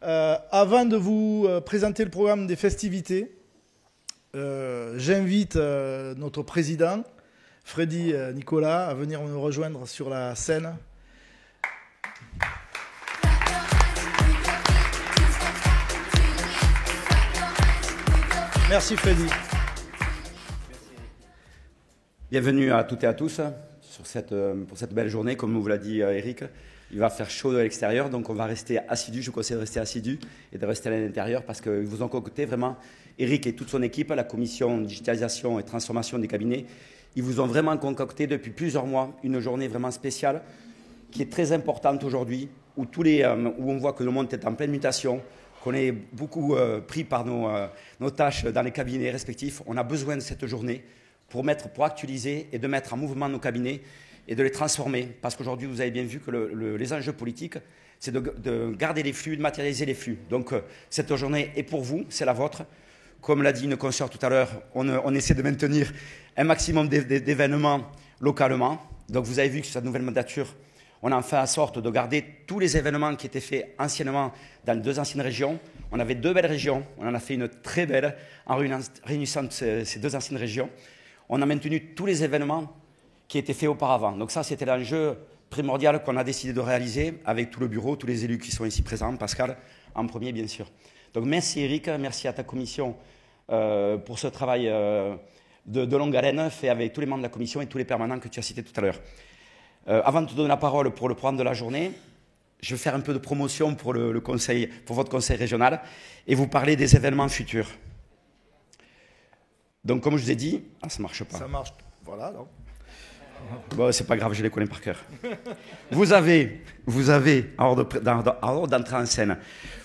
Avant de vous présenter le programme des festivités, j'invite notre président, Freddy Nicolas, à venir nous rejoindre sur la scène. Merci Freddy. Bienvenue à toutes et à tous pour cette belle journée. Comme vous l'a dit Eric, il va faire chaud à l'extérieur, donc on va rester assidus. Je vous conseille de rester assidus et de rester à l'intérieur parce qu'ils vous ont concocté vraiment, Eric et toute son équipe, la commission digitalisation et transformation des cabinets, ils vous ont vraiment concocté depuis plusieurs mois une journée vraiment spéciale qui est très importante aujourd'hui, où on voit que le monde est en pleine mutation, qu'on est beaucoup pris par nos tâches dans les cabinets respectifs. On a besoin de cette journée pour actualiser et de mettre en mouvement nos cabinets et de les transformer. Parce qu'aujourd'hui, vous avez bien vu que les enjeux politiques, c'est de garder les flux, de matérialiser les flux. Donc, cette journée est pour vous, c'est la vôtre. Comme l'a dit une consoeur tout à l'heure, on essaie de maintenir un maximum d'événements localement. Donc, vous avez vu que cette nouvelle mandature, on a fait en sorte de garder tous les événements qui étaient faits anciennement dans les deux anciennes régions. On avait deux belles régions. On en a fait une très belle en réunissant ces deux anciennes régions. On a maintenu tous les événements qui étaient faits auparavant. Donc ça, c'était l'enjeu primordial qu'on a décidé de réaliser avec tout le bureau, tous les élus qui sont ici présents, Pascal en premier, bien sûr. Donc merci Eric, merci à ta commission pour ce travail de longue haleine fait avec tous les membres de la commission et tous les permanents que tu as cités tout à l'heure. Avant de te donner la parole pour le programme de la journée, je vais faire un peu de promotion pour votre conseil régional et vous parler des événements futurs. Donc, comme je vous ai dit, ça ne marche pas. Ça marche, voilà. Donc. Bon, c'est pas grave, je les connais par cœur. Vous avez, en ordre d'entrée en scène,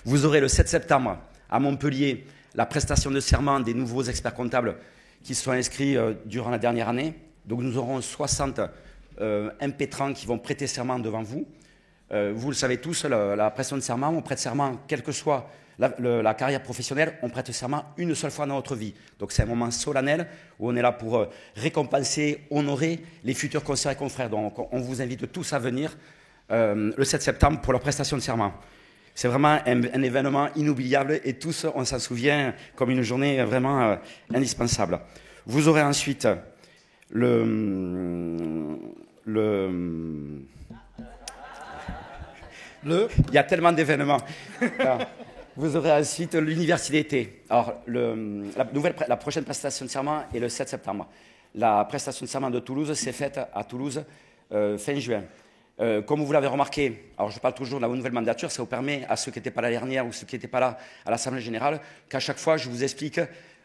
vous aurez le 7 septembre à Montpellier la prestation de serment des nouveaux experts comptables qui se sont inscrits durant la dernière année. Donc, nous aurons 60 impétrants qui vont prêter serment devant vous. Vous le savez tous, la prestation de serment, on prête serment, quelle que soit la carrière professionnelle, on prête serment une seule fois dans notre vie. Donc c'est un moment solennel où on est là pour récompenser, honorer les futurs conseillers et confrères. Donc on vous invite tous à venir le 7 septembre pour leur prestation de serment. C'est vraiment un événement inoubliable et tous, on s'en souvient comme une journée vraiment indispensable. Vous aurez ensuite il y a tellement d'événements. Vous aurez ensuite l'université d'été. Alors, la prochaine prestation de serment est le 7 septembre. La prestation de serment de Toulouse s'est faite à Toulouse fin juin. Comme vous l'avez remarqué, alors je parle toujours de la nouvelle mandature, ça vous permet à ceux qui n'étaient pas là la dernière ou ceux qui n'étaient pas là à l'Assemblée générale, qu'à chaque fois, je vous explique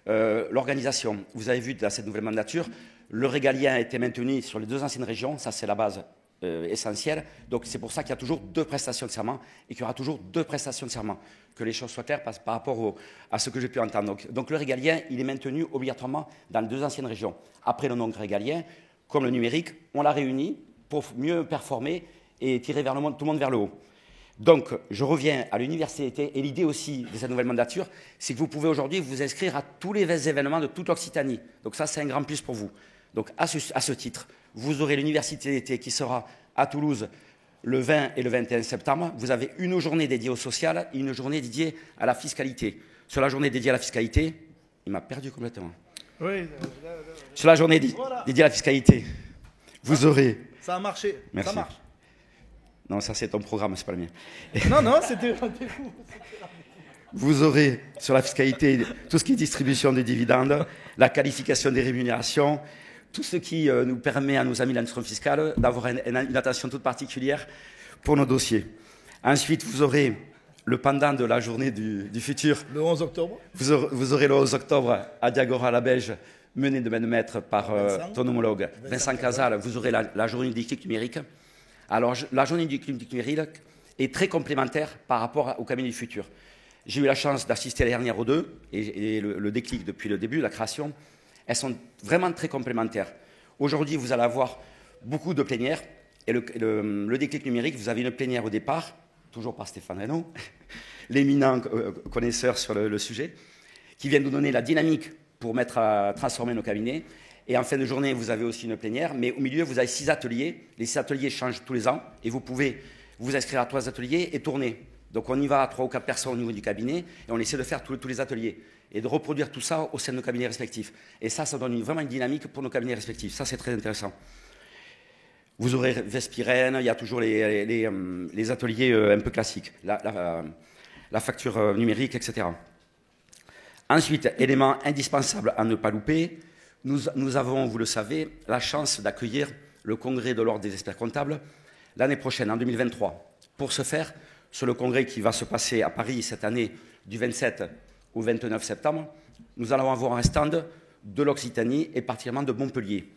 l'organisation. Vous avez vu dans cette nouvelle mandature, le régalien a été maintenu sur les deux anciennes régions, ça c'est la base essentielle. Donc c'est pour ça qu'il y a toujours deux prestations de serment et qu'il y aura toujours deux prestations de serment. Que les choses soient claires par rapport à ce que j'ai pu entendre. Donc le régalien, il est maintenu obligatoirement dans les deux anciennes régions. Après le non régalien, comme le numérique, on l'a réuni pour mieux performer et tirer tout le monde vers le haut. Donc, je reviens à l'université et l'idée aussi de cette nouvelle mandature, c'est que vous pouvez aujourd'hui vous inscrire à tous les événements de toute l'Occitanie. Donc ça, c'est un grand plus pour vous. Donc, à ce titre, vous aurez l'université d'été qui sera à Toulouse le 20 et le 21 septembre. Vous avez une journée dédiée au social et une journée dédiée à la fiscalité. Sur la journée dédiée à la fiscalité, il m'a perdu complètement. Oui. Sur la journée dédiée à la fiscalité, vous aurez... Ça a marché. Merci. Ça marche. Non, ça c'est ton programme, c'est pas le mien. Non, c'était fou. Vous aurez sur la fiscalité tout ce qui est distribution des dividendes, la qualification des rémunérations, tout ce qui nous permet à nos amis de l'administration fiscale d'avoir une attention toute particulière pour nos dossiers. Ensuite, vous aurez le pendant de la journée du futur. Le 11 octobre. Vous aurez le 11 octobre à Diagora la Belge, mené de main de maître par ton homologue Vincent Casal. Vous aurez la journée du déclic numérique. Alors, la journée du déclic numérique est très complémentaire par rapport au cabinet du futur. J'ai eu la chance d'assister la dernière aux deux, et le déclic depuis le début, la création, elles sont vraiment très complémentaires. Aujourd'hui, vous allez avoir beaucoup de plénières, et le déclic numérique, vous avez une plénière au départ, toujours par Stéphane Reynaud, l'éminent connaisseur sur le sujet, qui vient nous donner la dynamique pour transformer nos cabinets. Et en fin de journée, vous avez aussi une plénière, mais au milieu, vous avez 6 ateliers. Les 6 ateliers changent tous les ans, et vous pouvez vous inscrire à 3 ateliers et tourner. Donc on y va à 3 ou 4 personnes au niveau du cabinet et on essaie de faire tous les ateliers et de reproduire tout ça au sein de nos cabinets respectifs. Et ça donne vraiment une dynamique pour nos cabinets respectifs. Ça, c'est très intéressant. Vous aurez Vespirène, il y a toujours les ateliers un peu classiques, la facture numérique, etc. Ensuite, élément indispensable à ne pas louper, nous avons, vous le savez, la chance d'accueillir le congrès de l'Ordre des experts comptables l'année prochaine, en 2023. Pour ce faire, sur le congrès qui va se passer à Paris cette année, du 27 au 29 septembre, nous allons avoir un stand de l'Occitanie et particulièrement de Montpellier,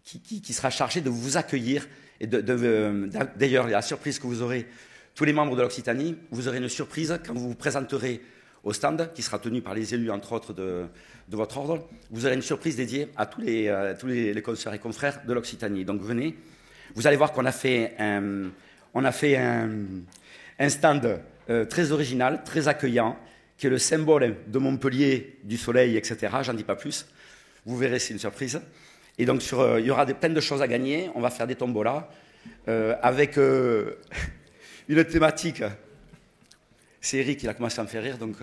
qui sera chargé de vous accueillir. Et d'ailleurs, la surprise que vous aurez, tous les membres de l'Occitanie, vous aurez une surprise quand vous vous présenterez au stand, qui sera tenu par les élus, entre autres, de votre ordre. Vous aurez une surprise dédiée à tous les consoeurs et confrères de l'Occitanie. Donc venez, vous allez voir qu'on a fait un stand très original, très accueillant, qui est le symbole de Montpellier, du soleil, etc. J'en dis pas plus. Vous verrez, c'est une surprise. Et donc, il y aura plein de choses à gagner. On va faire des tombolas avec une thématique. C'est Eric qui a commencé à me faire rire. Donc,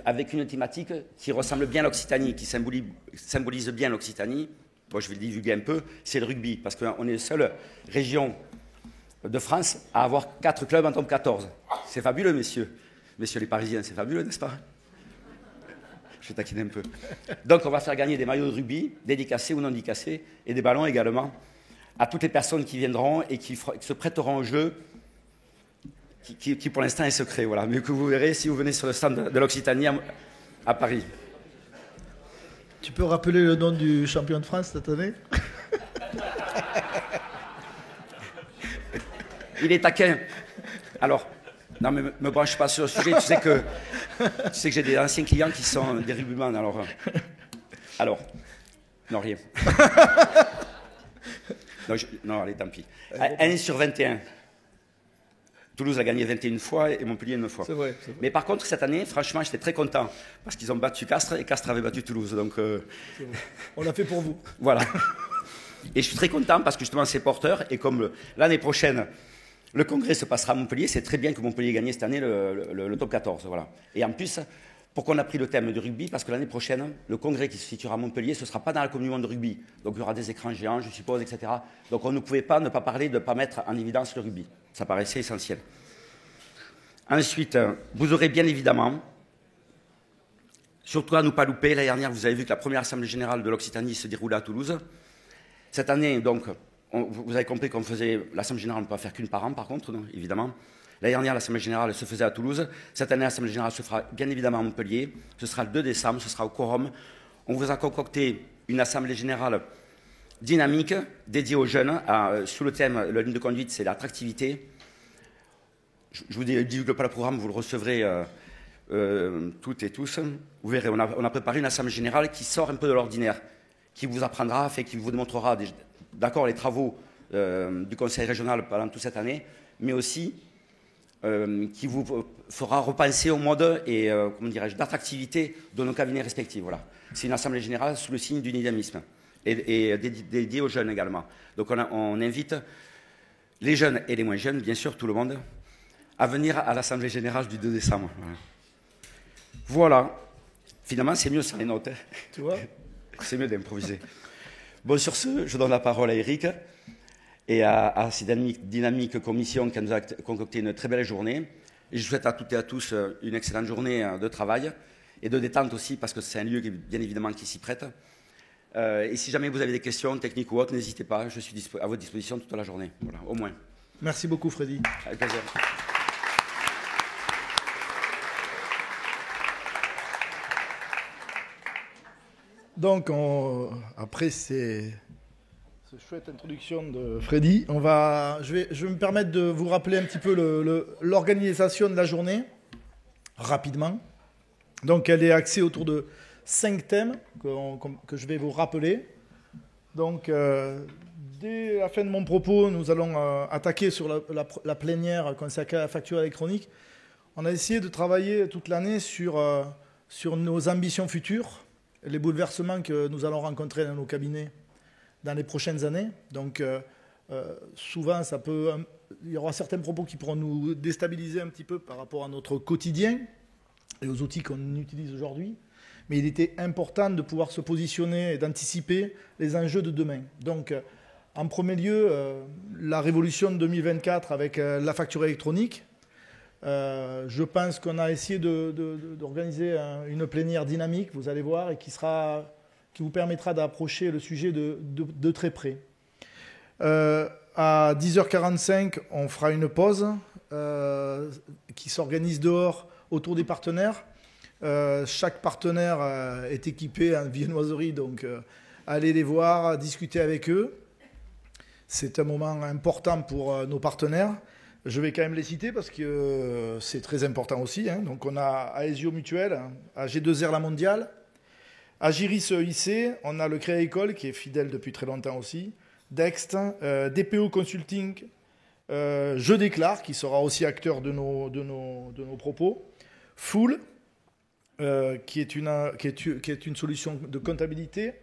avec une thématique qui ressemble bien à l'Occitanie, qui symbolise bien l'Occitanie. Bon, je vais le divulguer un peu. C'est le rugby, parce qu'on est la seule région de France à avoir 4 clubs en top 14. C'est fabuleux, messieurs. Messieurs les Parisiens, c'est fabuleux, n'est-ce pas? Je taquine un peu. Donc, on va faire gagner des maillots de rugby, dédicacés ou non dédicacés, et des ballons également, à toutes les personnes qui viendront et qui se prêteront au jeu, qui pour l'instant est secret, voilà, mais que vous verrez si vous venez sur le stand de l'Occitanie à Paris. Tu peux rappeler le nom du champion de France cette année? Il est taquin. Alors, non, mais me branche pas sur le sujet. Tu sais que j'ai des anciens clients qui sont des rugbyman. Alors, non, rien. Non, allez, tant pis. 1 sur 21. Toulouse a gagné 21 fois et Montpellier 1 fois. C'est vrai. Mais par contre, cette année, franchement, j'étais très content parce qu'ils ont battu Castres et Castres avait battu Toulouse. Donc, on l'a fait pour vous. Voilà. Et je suis très content parce que justement, c'est porteur. Et comme l'année prochaine, le congrès se passera à Montpellier, c'est très bien que Montpellier ait gagné cette année le top 14. Voilà. Et en plus, pourquoi on a pris le thème du rugby? Parce que l'année prochaine, le congrès qui se situera à Montpellier, ce ne sera pas dans la Coupe du Monde de rugby. Donc il y aura des écrans géants, je suppose, etc. Donc on ne pouvait pas ne pas parler, de ne pas mettre en évidence le rugby. Ça paraissait essentiel. Ensuite, vous aurez bien évidemment, surtout à ne pas louper, l'année dernière, vous avez vu que la première Assemblée Générale de l'Occitanie se déroulait à Toulouse. Cette année, donc, vous avez compris qu'on faisait l'Assemblée Générale, on ne peut pas faire qu'une par an, par contre, non, évidemment. L'année dernière, l'Assemblée Générale se faisait à Toulouse. Cette année, l'Assemblée Générale se fera bien évidemment à Montpellier. Ce sera le 2 décembre, ce sera au quorum. On vous a concocté une Assemblée Générale dynamique, dédiée aux jeunes. Sous le thème, la ligne de conduite, c'est l'attractivité. Je ne vous divulgue pas le programme, vous le recevrez toutes et tous. Vous verrez, on a préparé une Assemblée Générale qui sort un peu de l'ordinaire, qui vous apprendra, qui vous démontrera d'accord les travaux du Conseil régional pendant toute cette année, mais aussi qui vous fera repenser au mode et d'attractivité de nos cabinets respectifs. Voilà. C'est une Assemblée Générale sous le signe du dynamisme et dédiée aux jeunes également. Donc on invite les jeunes et les moins jeunes, bien sûr, tout le monde, à venir à l'Assemblée Générale du 2 décembre. Voilà. Finalement, c'est mieux sans les notes. Hein. Tu vois? C'est mieux d'improviser. Bon, sur ce, je donne la parole à Eric et à cette dynamique commission qui nous a concocté une très belle journée. Et je souhaite à toutes et à tous une excellente journée de travail et de détente aussi, parce que c'est un lieu, bien évidemment, qui s'y prête. Et si jamais vous avez des questions techniques ou autres, n'hésitez pas, je suis à votre disposition toute la journée. Voilà, au moins. Merci beaucoup, Freddy. Avec plaisir. Donc, après cette chouette introduction de Freddy, je vais me permettre de vous rappeler un petit peu l'organisation de la journée, rapidement. Donc, elle est axée autour de 5 thèmes que je vais vous rappeler. Donc, dès la fin de mon propos, nous allons attaquer sur la plénière consacrée à la facture électronique. On a essayé de travailler toute l'année sur nos ambitions futures, les bouleversements que nous allons rencontrer dans nos cabinets dans les prochaines années. Donc, souvent, ça peut il y aura certains propos qui pourront nous déstabiliser un petit peu par rapport à notre quotidien et aux outils qu'on utilise aujourd'hui. Mais il était important de pouvoir se positionner et d'anticiper les enjeux de demain. Donc, en premier lieu, la révolution de 2024 avec la facture électronique. Je pense qu'on a essayé d'organiser une plénière dynamique, vous allez voir, et qui vous permettra d'approcher le sujet de très près. À 10h45, on fera une pause qui s'organise dehors autour des partenaires. Chaque partenaire est équipé en viennoiserie, donc allez les voir, discuter avec eux. C'est un moment important pour nos partenaires. Je vais quand même les citer parce que c'est très important aussi. Donc on a Aesio Mutuel, AG2R La Mondiale, Agiris EIC, on a le Créa École qui est fidèle depuis très longtemps aussi, Dext, DPO Consulting, Je Déclare qui sera aussi acteur de nos propos, Full, qui est une solution de comptabilité,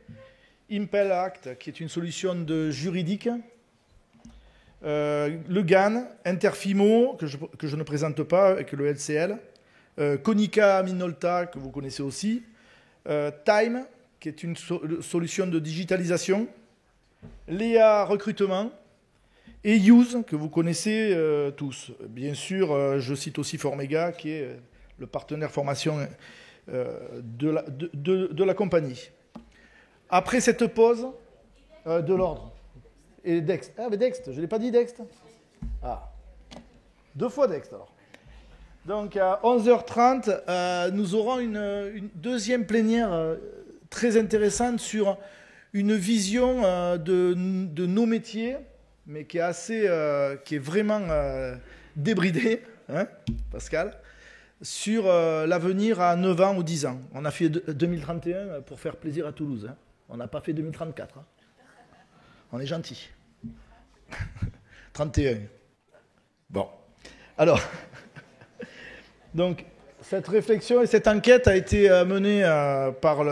Impel Act, qui est une solution de juridique, le GAN, Interfimo, que je ne présente pas, avec le LCL, Konica Minolta, que vous connaissez aussi, Time, qui est une solution de digitalisation, Léa Recrutement, et Use, que vous connaissez tous. Bien sûr, je cite aussi Formega, qui est le partenaire formation de la compagnie. Après cette pause, de l'ordre. Et Dext. Ah, mais Dext, je ne l'ai pas dit Dext. Ah. 2 fois Dext, alors. Donc, à 11h30, nous aurons une deuxième plénière très intéressante sur une vision de nos métiers, mais qui est vraiment débridée, hein, Pascal, sur l'avenir à 9 ans ou 10 ans. On a fait 2031 pour faire plaisir à Toulouse. Hein. On n'a pas fait 2034. Hein. On est gentil. 31. Bon. Alors, donc, cette réflexion et cette enquête a été menée par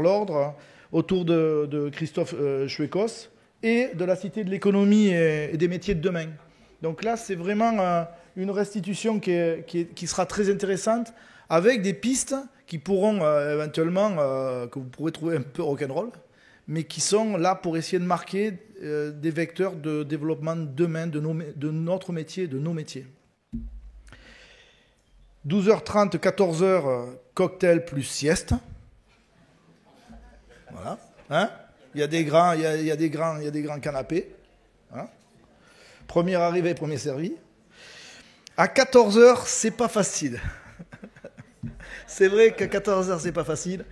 l'Ordre autour de Christophe Chouekos et de la Cité de l'économie et des métiers de demain. Donc là, c'est vraiment une restitution qui sera très intéressante avec des pistes qui pourront éventuellement, que vous pourrez trouver un peu rock'n'roll, mais qui sont là pour essayer de marquer des vecteurs de développement demain de notre métier, de nos métiers. 12h30, 14h, cocktail plus sieste. Voilà. Hein, il y a des grands canapés. Hein, premier arrivé, premier servi. À 14h, c'est pas facile. C'est vrai qu'à 14h, c'est pas facile.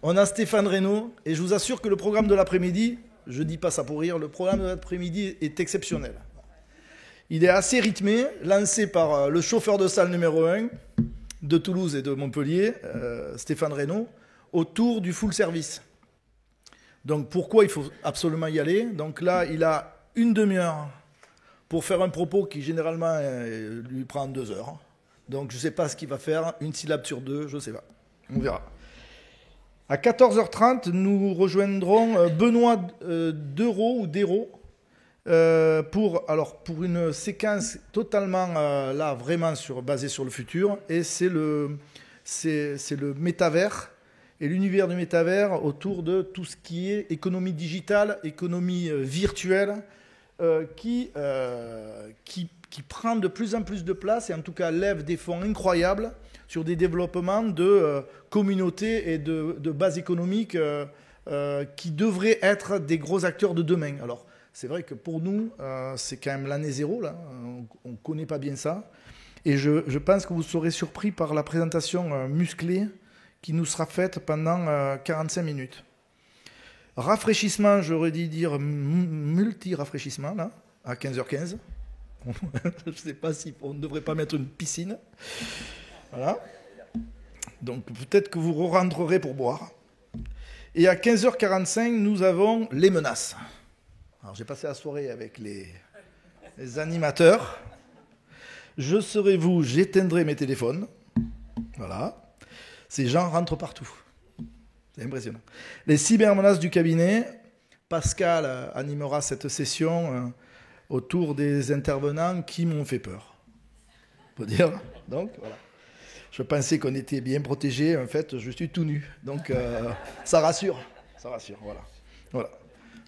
On a Stéphane Reynaud, et je vous assure que le programme de l'après-midi, je dis pas ça pour rire, le programme de l'après-midi est exceptionnel. Il est assez rythmé, lancé par le chauffeur de salle numéro 1 de Toulouse et de Montpellier, Stéphane Reynaud, autour du full service. Donc pourquoi il faut absolument y aller? Donc là, il a une demi-heure pour faire un propos qui généralement lui prend 2 heures. Donc je ne sais pas ce qu'il va faire, une syllabe sur 2, je ne sais pas. On verra. À 14h30, nous rejoindrons Benoît Dereau ou Dérault pour une séquence totalement là vraiment basée sur le futur, et c'est le métavers et l'univers du métavers autour de tout ce qui est économie digitale, économie virtuelle, qui prend de plus en plus de place et en tout cas lève des fonds incroyables sur des développements de communautés et de bases économiques qui devraient être des gros acteurs de demain. Alors, c'est vrai que pour nous, c'est quand même l'année zéro, là. On ne connaît pas bien ça. Et je pense que vous serez surpris par la présentation musclée qui nous sera faite pendant 45 minutes. Rafraîchissement, j'aurais dit dire multi-rafraîchissement, là, à 15h15. Je ne sais pas si on ne devrait pas mettre une piscine. Voilà. Donc peut-être que vous rentrerez pour boire. Et à 15h45, nous avons les menaces. Alors j'ai passé la soirée avec les animateurs. Je serai vous, j'éteindrai mes téléphones. Voilà. Ces gens rentrent partout. C'est impressionnant. Les cybermenaces du cabinet. Pascal animera cette session autour des intervenants qui m'ont fait peur. Faut dire. Donc, voilà. Je pensais qu'on était bien protégés. En fait, je suis tout nu. Donc, ça rassure. Ça rassure, voilà. Voilà.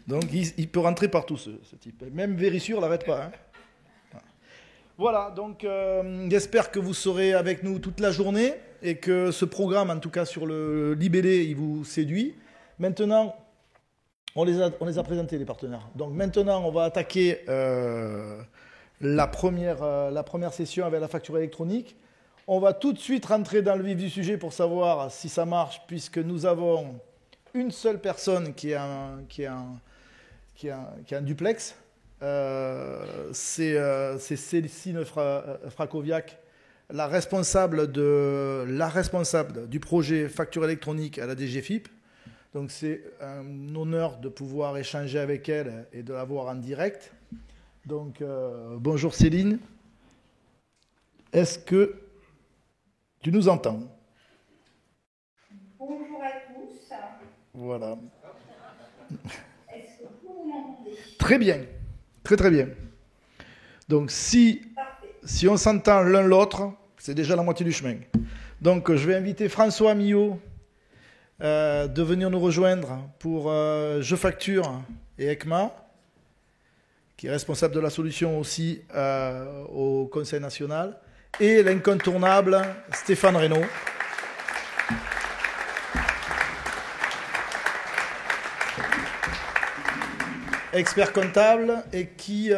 Donc, il peut rentrer partout, ce type. Même Vérissure ne l'arrête pas. Hein. Voilà, donc j'espère que vous serez avec nous toute la journée et que ce programme, en tout cas sur le libellé, il vous séduit. Maintenant, on les a présentés, les partenaires. Donc maintenant, on va attaquer la première session avec la facture électronique. On va tout de suite rentrer dans le vif du sujet pour savoir si ça marche, puisque nous avons une seule personne qui a un duplex. C'est Cécile Frakoviak, la responsable du projet facture électronique à la DGFiP. Donc c'est un honneur de pouvoir échanger avec elle et de la voir en direct. Donc bonjour Céline. Est-ce que tu nous entends? Bonjour à tous. Voilà. Est-ce que vous m'entendez? Très bien. Très très bien. Donc si on s'entend l'un l'autre, c'est déjà la moitié du chemin. Donc je vais inviter François Millot de venir nous rejoindre pour Je Facture et ECMA, qui est responsable de la solution aussi au Conseil national, et l'incontournable Stéphane Reynaud. Expert comptable et qui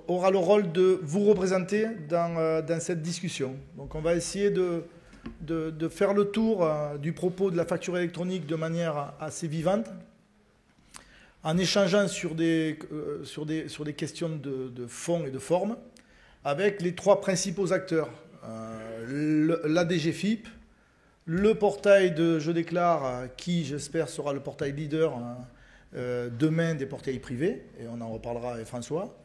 aura le rôle de vous représenter dans cette discussion. Donc on va essayer de faire le tour du propos de la facture électronique de manière assez vivante, en échangeant sur des questions de fond et de forme, avec les trois principaux acteurs, la DGFiP, le portail de Je Déclare, qui j'espère sera le portail leader demain des portails privés, et on en reparlera avec François,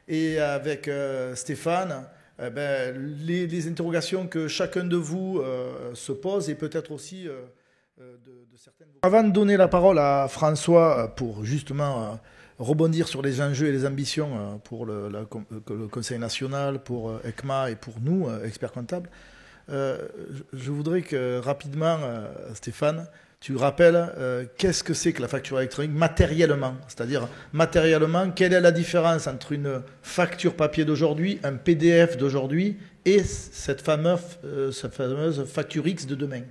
et avec Stéphane, les interrogations que chacun de vous se pose, et peut-être aussi de certaines... Avant de donner la parole à François pour justement rebondir sur les enjeux et les ambitions pour le Conseil national, pour ECMA et pour nous, experts comptables, je voudrais que rapidement, Stéphane, tu rappelles qu'est-ce que c'est que la facture électronique matériellement? C'est-à-dire, matériellement, quelle est la différence entre une facture papier d'aujourd'hui, un PDF d'aujourd'hui et cette fameuse facture X de demain?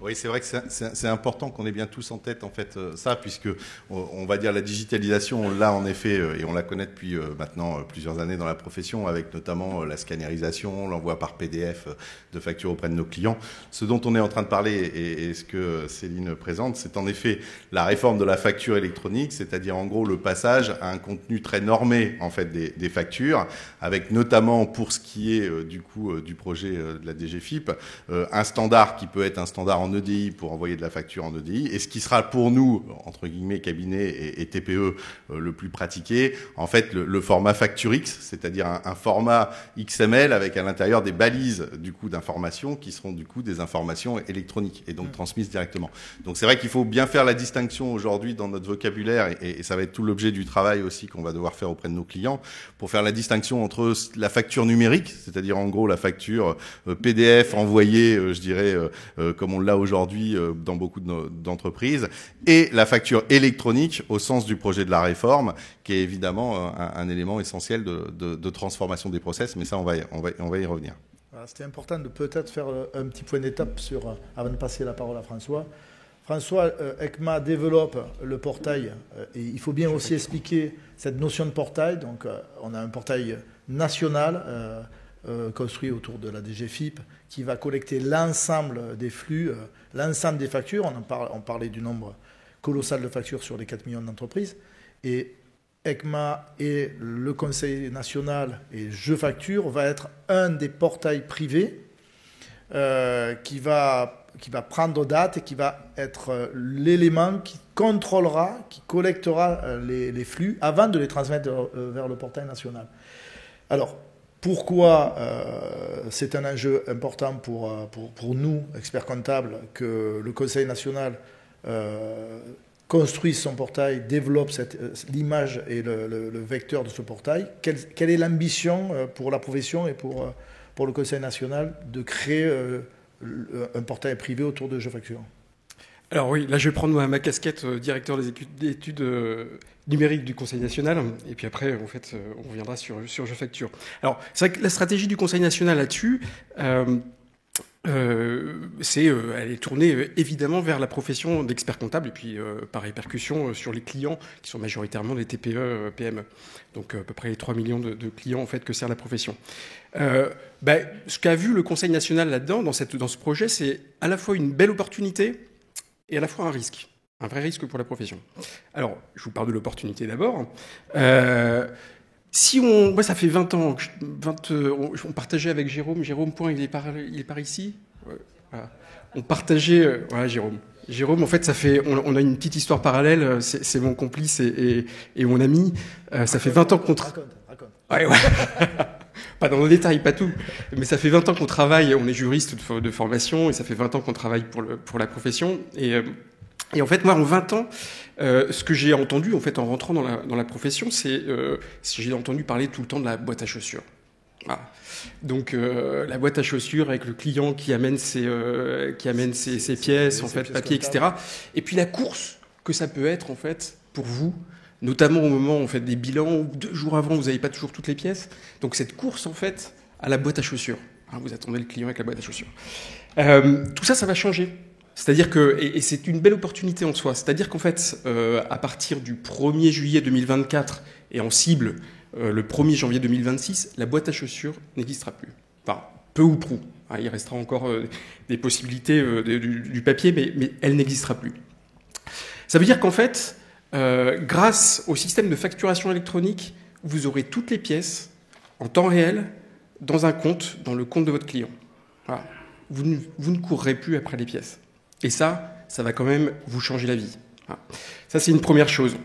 Oui, c'est vrai que c'est important qu'on ait bien tous en tête en fait ça, puisque on va dire la digitalisation, on l'a en effet et on la connaît depuis maintenant plusieurs années dans la profession, avec notamment la scannerisation, l'envoi par PDF de factures auprès de nos clients. Ce dont on est en train de parler et ce que Céline présente, c'est en effet la réforme de la facture électronique, c'est-à-dire en gros le passage à un contenu très normé en fait des factures, avec notamment pour ce qui est du coup du projet de la DGFiP, un standard qui peut être un standard en EDI pour envoyer de la facture en EDI, et ce qui sera pour nous, entre guillemets, cabinet et TPE, le plus pratiqué, en fait, le format facture X, c'est-à-dire un format XML avec à l'intérieur des balises, du coup, d'informations qui seront, du coup, des informations électroniques et donc transmises directement. Donc, c'est vrai qu'il faut bien faire la distinction aujourd'hui dans notre vocabulaire, et ça va être tout l'objet du travail aussi qu'on va devoir faire auprès de nos clients, pour faire la distinction entre la facture numérique, c'est-à-dire, en gros, la facture PDF envoyée, je dirais, comme on l'a aujourd'hui dans beaucoup d'entreprises, et la facture électronique au sens du projet de la réforme, qui est évidemment un élément essentiel de transformation des process, mais ça on va y revenir. C'était important de peut-être faire un petit point d'étape avant de passer la parole à François. François, ECMA développe le portail, et il faut bien aussi expliquer cette notion de portail. Donc on a un portail national construit autour de la DGFiP, qui va collecter l'ensemble des flux, l'ensemble des factures. On parlait du nombre colossal de factures sur les 4 millions d'entreprises. Et ECMA et le Conseil national et Je Facture va être un des portails privés qui va prendre date et qui va être l'élément qui contrôlera, qui collectera les flux avant de les transmettre vers le portail national. Alors, pourquoi c'est un enjeu important pour nous, experts comptables, que le Conseil national construise son portail, développe l'image et le vecteur de ce portail. Quelle est l'ambition pour la profession et pour le Conseil national de créer un portail privé autour de GeoFacture? Alors oui, là je vais prendre ma casquette directeur des études numériques du Conseil national, et puis après en fait on reviendra sur GeoFacture. Alors c'est vrai que la stratégie du Conseil national là-dessus, elle est tournée évidemment vers la profession d'expert comptable et puis par répercussion sur les clients qui sont majoritairement des TPE, PME. Donc à peu près les 3 millions de clients en fait que sert la profession. Ce qu'a vu le Conseil national là-dedans, dans ce projet, c'est à la fois une belle opportunité et à la fois un risque. Un vrai risque pour la profession. Alors, je vous parle de l'opportunité d'abord. Moi, ça fait 20 ans, on partageait avec Jérôme. Jérôme Point, il est par ici. Voilà. On partageait... voilà, Jérôme. Jérôme, en fait, on a une petite histoire parallèle. C'est mon complice et mon ami. Ça fait 20 ans qu'on... Raconte. Ouais. Pas dans le détail, pas tout. Mais ça fait 20 ans qu'on travaille. On est juriste de formation et ça fait 20 ans qu'on travaille pour la profession. Et en fait, moi, en 20 ans, ce que j'ai entendu, en fait, en rentrant dans la profession, c'est j'ai entendu parler tout le temps de la boîte à chaussures. Voilà. Donc, la boîte à chaussures avec le client qui amène ses pièces, en fait, papier, etc. Et puis la course que ça peut être, en fait, pour vous, notamment au moment où on fait des bilans, où 2 jours avant, vous n'avez pas toujours toutes les pièces. Donc, cette course, en fait, à la boîte à chaussures. Hein, vous attendez le client avec la boîte à chaussures. Tout ça, ça va changer. C'est-à-dire que, et c'est une belle opportunité en soi, c'est-à-dire qu'en fait, à partir du 1er juillet 2024 et en cible le 1er janvier 2026, la boîte à chaussures n'existera plus. Enfin, peu ou prou. Hein, il restera encore des possibilités du papier, mais elle n'existera plus. Ça veut dire qu'en fait, grâce au système de facturation électronique, vous aurez toutes les pièces en temps réel dans un compte, dans le compte de votre client. Voilà. Vous ne courrez plus après les pièces. Et ça va quand même vous changer la vie. Ça, c'est une première chose.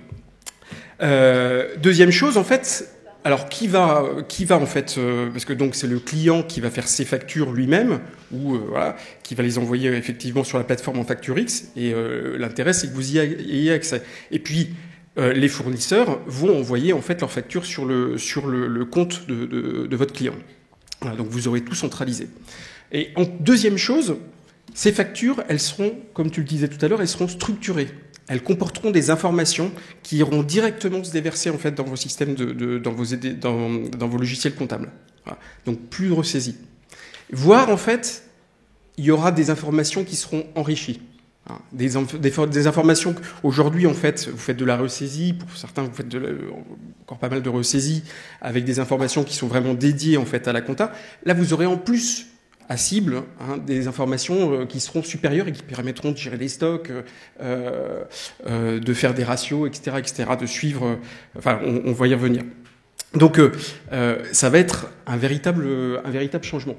Deuxième chose, en fait, alors qui va en fait, parce que donc c'est le client qui va faire ses factures lui-même, ou voilà, qui va les envoyer effectivement sur la plateforme en FactureX. Et l'intérêt, c'est que vous y ayez accès. Et puis les fournisseurs vont envoyer en fait leurs factures sur le compte de votre client. Voilà, donc vous aurez tout centralisé. Et en deuxième chose, ces factures, elles seront, comme tu le disais tout à l'heure, elles seront structurées. Elles comporteront des informations qui iront directement se déverser en fait dans vos systèmes, dans vos logiciels comptables. Voilà. Donc plus de ressaisie. Voire en fait, il y aura des informations qui seront enrichies. Des informations qu'aujourd'hui, en fait, vous faites de la ressaisie. Pour certains, vous faites encore pas mal de ressaisie avec des informations qui sont vraiment dédiées en fait à la compta. Là, vous aurez en plus à cible, des informations qui seront supérieures et qui permettront de gérer les stocks, de faire des ratios, etc., de suivre. Enfin, on va y revenir. Donc, ça va être un véritable changement.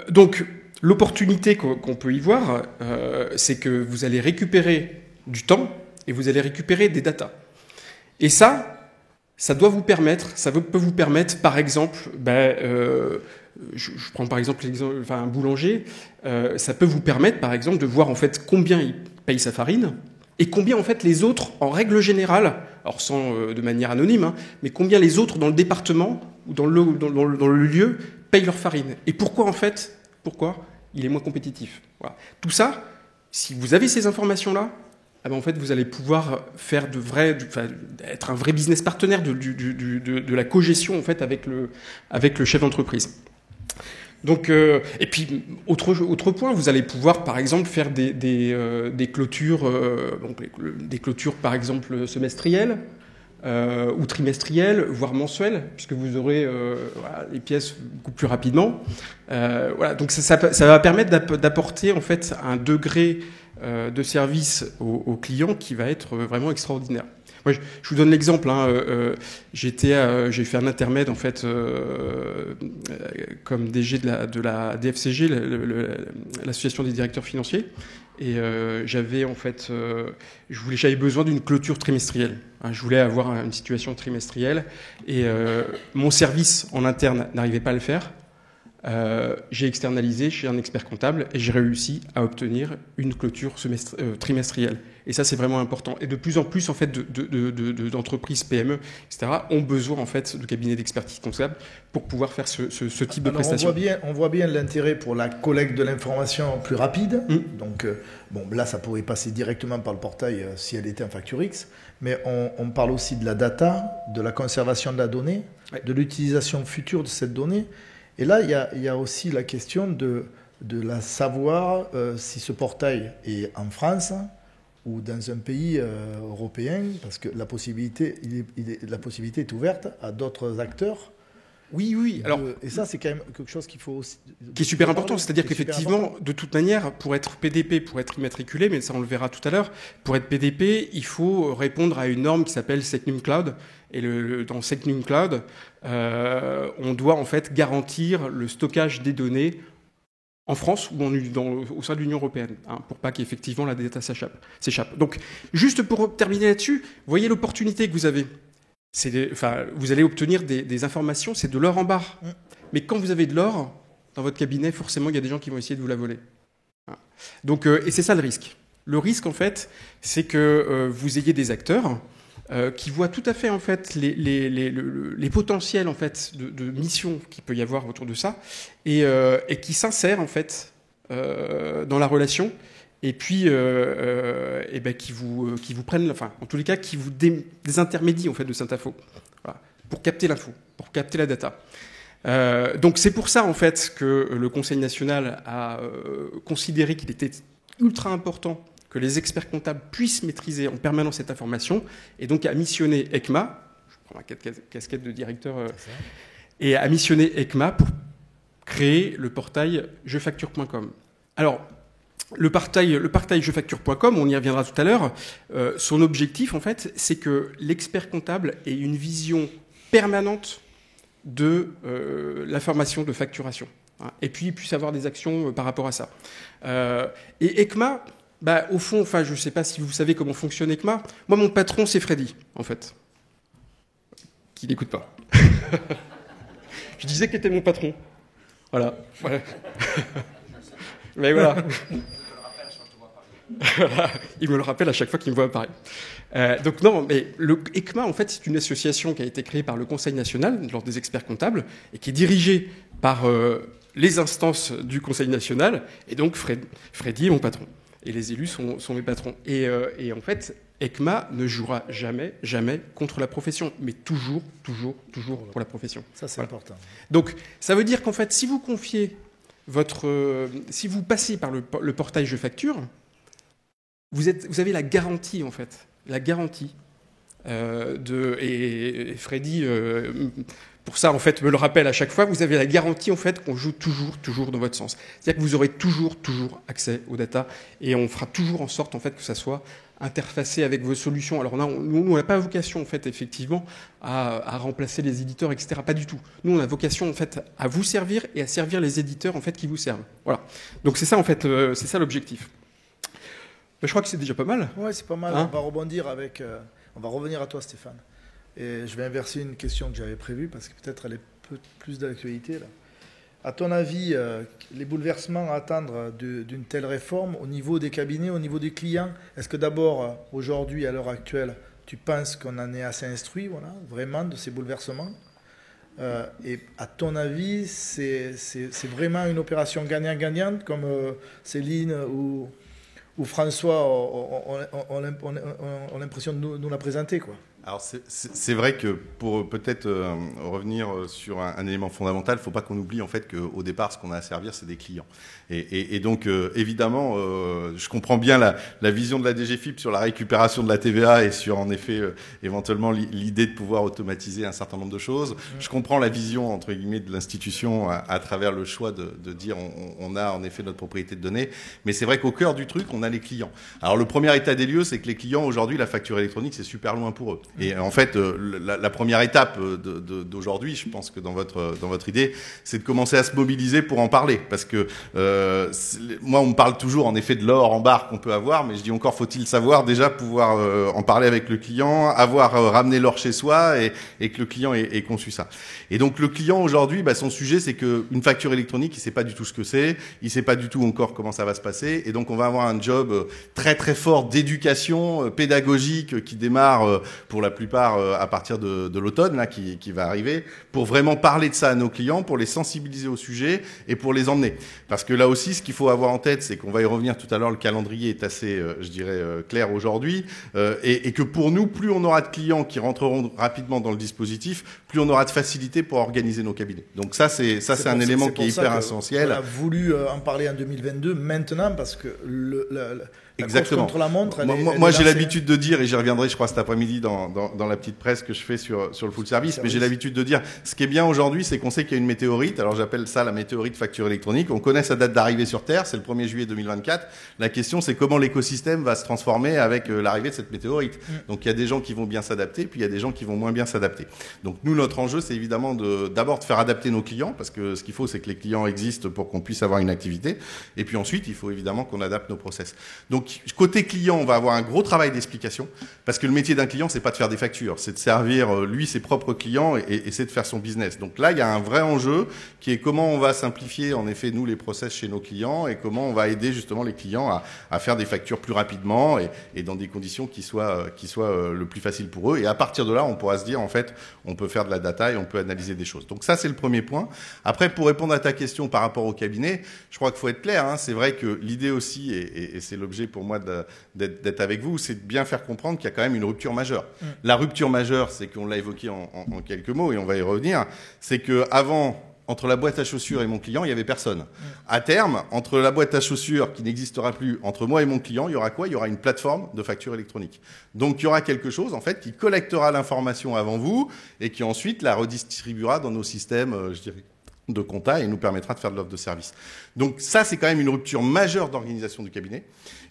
Donc, l'opportunité qu'on peut y voir, c'est que vous allez récupérer du temps et vous allez récupérer des datas. Et ça peut vous permettre, par exemple, je prends par exemple un boulanger, ça peut vous permettre par exemple de voir en fait combien il paye sa farine et combien en fait les autres, en règle générale, alors sans de manière anonyme, mais combien les autres dans le département ou dans le lieu payent leur farine. Et pourquoi il est moins compétitif. Voilà. Tout ça, si vous avez ces informations-là, en fait, vous allez pouvoir faire être un vrai business partenaire de la cogestion en fait avec le chef d'entreprise. Donc, et puis autre point, vous allez pouvoir par exemple faire des clôtures, des clôtures par exemple semestrielles ou trimestrielles, voire mensuelles, puisque vous aurez les pièces beaucoup plus rapidement. Voilà, donc ça va permettre d'apporter en fait un degré de service aux clients qui va être vraiment extraordinaire. Moi, je vous donne l'exemple. J'ai fait un intermède en fait comme DG de la DFCG, l'association des directeurs financiers, et j'avais besoin d'une clôture trimestrielle. Je voulais avoir une situation trimestrielle et mon service en interne n'arrivait pas à le faire. j'ai externalisé chez un expert comptable et j'ai réussi à obtenir une clôture trimestrielle. Et ça, c'est vraiment important. Et de plus en plus, en fait, d'entreprises PME, etc., ont besoin, en fait, de cabinets d'expertise comptable pour pouvoir faire ce type de prestation. On voit bien l'intérêt pour la collecte de l'information plus rapide. Donc, là, ça pourrait passer directement par le portail si elle était en FactureX. Mais on parle aussi de la data, de la conservation de la donnée, de l'utilisation future de cette donnée. Et là, il y a aussi la question de la savoir si ce portail est en France ou dans un pays européen, parce que la possibilité est ouverte à d'autres acteurs. Oui. Alors, et ça, c'est quand même quelque chose qu'il faut aussi... Qui est super important, c'est-à-dire qu'effectivement, de toute manière, pour être PDP, pour être immatriculé, mais ça on le verra tout à l'heure, pour être PDP, il faut répondre à une norme qui s'appelle Secnum Cloud. Et dans Secnum Cloud, on doit en fait garantir le stockage des données en France ou au sein de l'Union européenne, pour pas qu'effectivement la data s'échappe. Donc, juste pour terminer là-dessus, voyez l'opportunité que vous avez. Vous allez obtenir des informations, c'est de l'or en barre. Mais quand vous avez de l'or dans votre cabinet, forcément, il y a des gens qui vont essayer de vous la voler. Donc, et c'est ça le risque. Le risque, en fait, c'est que vous ayez des acteurs qui voient tout à fait, en fait, les potentiels, en fait, de missions qu'il peut y avoir autour de ça, et qui s'insèrent, en fait, dans la relation. Et puis, qui vous prennent, enfin, en tous les cas, qui vous désintermédient en fait de cette info, voilà, pour capter l'info, pour capter la data. Donc c'est pour ça en fait que le Conseil national a considéré qu'il était ultra important que les experts comptables puissent maîtriser en permanence cette information, et donc a missionné ECMA, je prends ma casquette de directeur, et a missionné ECMA pour créer le portail jefacture.com. Alors, le portail jefacture.com, on y reviendra tout à l'heure, son objectif, en fait, c'est que l'expert comptable ait une vision permanente de l'information de facturation. Et puis, il puisse avoir des actions par rapport à ça. Et ECMA, au fond, enfin, je ne sais pas si vous savez comment fonctionne ECMA. Moi, mon patron, c'est Freddy, en fait. Qui n'écoute pas. Je disais qu'il était mon patron. Voilà. Mais voilà. Il me le rappelle à chaque fois qu'il me voit apparaître. Donc non, mais le ECMA, en fait, c'est une association qui a été créée par le Conseil national, lors des experts comptables, et qui est dirigée par les instances du Conseil national, et donc Freddy est mon patron. Et les élus sont mes patrons. Et en fait, ECMA ne jouera jamais contre la profession, mais toujours pour la profession. Ça, c'est important. Donc, ça veut dire qu'en fait, si vous confiez si vous passez par le portail Je Facture, vous avez la garantie, en fait. La garantie et Freddy, pour ça, en fait, me le rappelle à chaque fois, vous avez la garantie, en fait, qu'on joue toujours dans votre sens. C'est-à-dire que vous aurez toujours accès aux data, et on fera toujours en sorte, en fait, que ça soit interfacé avec vos solutions. Alors nous, on n'a pas vocation, en fait, effectivement, à remplacer les éditeurs, etc. Pas du tout. Nous, on a vocation, en fait, à vous servir et à servir les éditeurs, en fait, qui vous servent. Voilà. Donc c'est ça, en fait, c'est ça l'objectif. Je crois que c'est déjà pas mal. Ouais, c'est pas mal. On va rebondir avec... on va revenir à toi, Stéphane. Et je vais inverser une question que j'avais prévue, parce que peut-être elle est plus d'actualité, là. À ton avis, les bouleversements à attendre d'une telle réforme au niveau des cabinets, au niveau des clients, est-ce que d'abord, aujourd'hui, à l'heure actuelle, tu penses qu'on en est assez instruit, voilà, vraiment, de ces bouleversements ? Et à ton avis, c'est vraiment une opération gagnant-gagnante, comme Céline ou François ont l'impression de nous la présenter, quoi. Alors c'est vrai que pour peut-être revenir sur un élément fondamental, il ne faut pas qu'on oublie en fait qu'au départ, ce qu'on a à servir, c'est des clients. Et donc évidemment, je comprends bien la vision de la DGFiP sur la récupération de la TVA et sur en effet éventuellement l'idée de pouvoir automatiser un certain nombre de choses. Je comprends la vision entre guillemets de l'institution à travers le choix de dire on a en effet notre propriété de données, mais c'est vrai qu'au cœur du truc, on a les clients. Alors le premier état des lieux, c'est que les clients aujourd'hui, la facture électronique, c'est super loin pour eux. Et en fait, la première étape d'aujourd'hui, je pense que dans votre idée, c'est de commencer à se mobiliser pour en parler. Parce que moi, on me parle toujours en effet de l'or en barre qu'on peut avoir, mais je dis encore, faut-il savoir déjà pouvoir en parler avec le client, avoir ramené l'or chez soi et que le client ait conçu ça. Et donc le client aujourd'hui, son sujet, c'est qu'une facture électronique, il sait pas du tout ce que c'est, il sait pas du tout encore comment ça va se passer, et donc on va avoir un job très très fort d'éducation pédagogique qui démarre pour la plupart à partir de l'automne là qui va arriver, pour vraiment parler de ça à nos clients, pour les sensibiliser au sujet et pour les emmener. Parce que là aussi, ce qu'il faut avoir en tête, c'est qu'on va y revenir tout à l'heure, le calendrier est assez, je dirais, clair aujourd'hui, et que pour nous, plus on aura de clients qui rentreront rapidement dans le dispositif, plus on aura de facilité pour organiser nos cabinets. Donc ça, c'est un élément qui est hyper essentiel. On a voulu en parler en 2022, maintenant, parce que la course Exactement. contre la montre, moi j'ai l'habitude de dire, et j'y reviendrai, je crois, cet après-midi dans la petite presse que je fais sur le full service, mais j'ai l'habitude de dire, ce qui est bien aujourd'hui, c'est qu'on sait qu'il y a une météorite. Alors j'appelle ça la météorite facture électronique. On connaît sa date d'arrivée sur Terre, c'est le 1er juillet 2024. La question, c'est comment l'écosystème va se transformer avec l'arrivée de cette météorite. Donc il y a des gens qui vont bien s'adapter, puis il y a des gens qui vont moins bien s'adapter. Donc nous, notre enjeu, c'est évidemment d'abord de faire adapter nos clients, parce que ce qu'il faut, c'est que les clients existent pour qu'on puisse avoir une activité. Et puis ensuite, il faut évidemment qu'on adapte nos process. Donc côté client, on va avoir un gros travail d'explication, parce que le métier d'un client, c'est pas de faire des factures, c'est de servir lui ses propres clients et c'est de faire son business. Donc là, il y a un vrai enjeu qui est comment on va simplifier en effet nous les process chez nos clients et comment on va aider justement les clients à faire des factures plus rapidement et dans des conditions qui soient le plus facile pour eux. Et à partir de là, on pourra se dire en fait, on peut faire de la data et on peut analyser des choses. Donc ça, c'est le premier point. Après, pour répondre à ta question par rapport au cabinet, je crois qu'il faut être clair. C'est vrai que l'idée aussi, et c'est l'objet pour moi d'être avec vous, c'est de bien faire comprendre qu'il y a quand même une rupture majeure. La rupture majeure, c'est qu'on l'a évoqué en quelques mots et on va y revenir, c'est que avant, entre la boîte à chaussures et mon client, il n'y avait personne. À terme, entre la boîte à chaussures qui n'existera plus, entre moi et mon client, il y aura quoi? Il y aura une plateforme de facture électronique. Donc il y aura quelque chose en fait qui collectera l'information avant vous et qui ensuite la redistribuera dans nos systèmes, je dirais, de compta et nous permettra de faire de l'offre de service. Donc ça, c'est quand même une rupture majeure d'organisation du cabinet.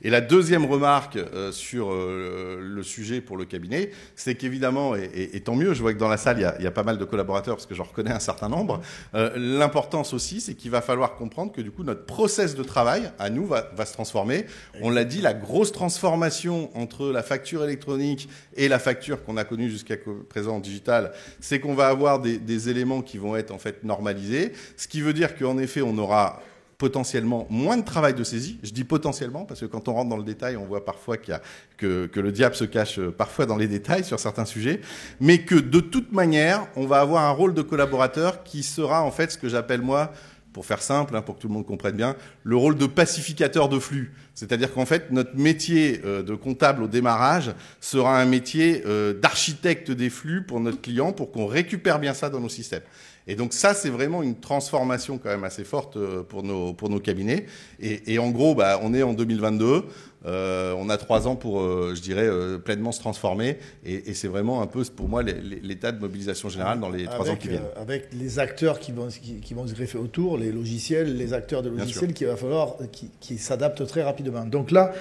Et la deuxième remarque sur le sujet pour le cabinet, c'est qu'évidemment, et tant mieux, je vois que dans la salle, il y a pas mal de collaborateurs parce que j'en reconnais un certain nombre. L'importance aussi, c'est qu'il va falloir comprendre que du coup, notre process de travail, à nous, va se transformer. On l'a dit, la grosse transformation entre la facture électronique et la facture qu'on a connue jusqu'à présent en digital, c'est qu'on va avoir des éléments qui vont être en fait normalisés. Ce qui veut dire qu'en effet, on aura potentiellement moins de travail de saisie. Je dis potentiellement parce que quand on rentre dans le détail, on voit parfois que le diable se cache parfois dans les détails sur certains sujets, mais que de toute manière, on va avoir un rôle de collaborateur qui sera en fait ce que j'appelle moi, pour faire simple, pour que tout le monde comprenne bien, le rôle de pacificateur de flux. C'est-à-dire qu'en fait, notre métier de comptable au démarrage sera un métier d'architecte des flux pour notre client, pour qu'on récupère bien ça dans nos systèmes. Et donc ça, c'est vraiment une transformation quand même assez forte pour nos cabinets. Et en gros, on est en 2022. On a 3 ans pour, je dirais, pleinement se transformer. Et c'est vraiment un peu, pour moi, l'état de mobilisation générale dans les 3 ans qui viennent. Avec les acteurs qui vont se greffer autour, les logiciels, les acteurs de logiciels qu'il va falloir, qui s'adaptent très rapidement. Donc là,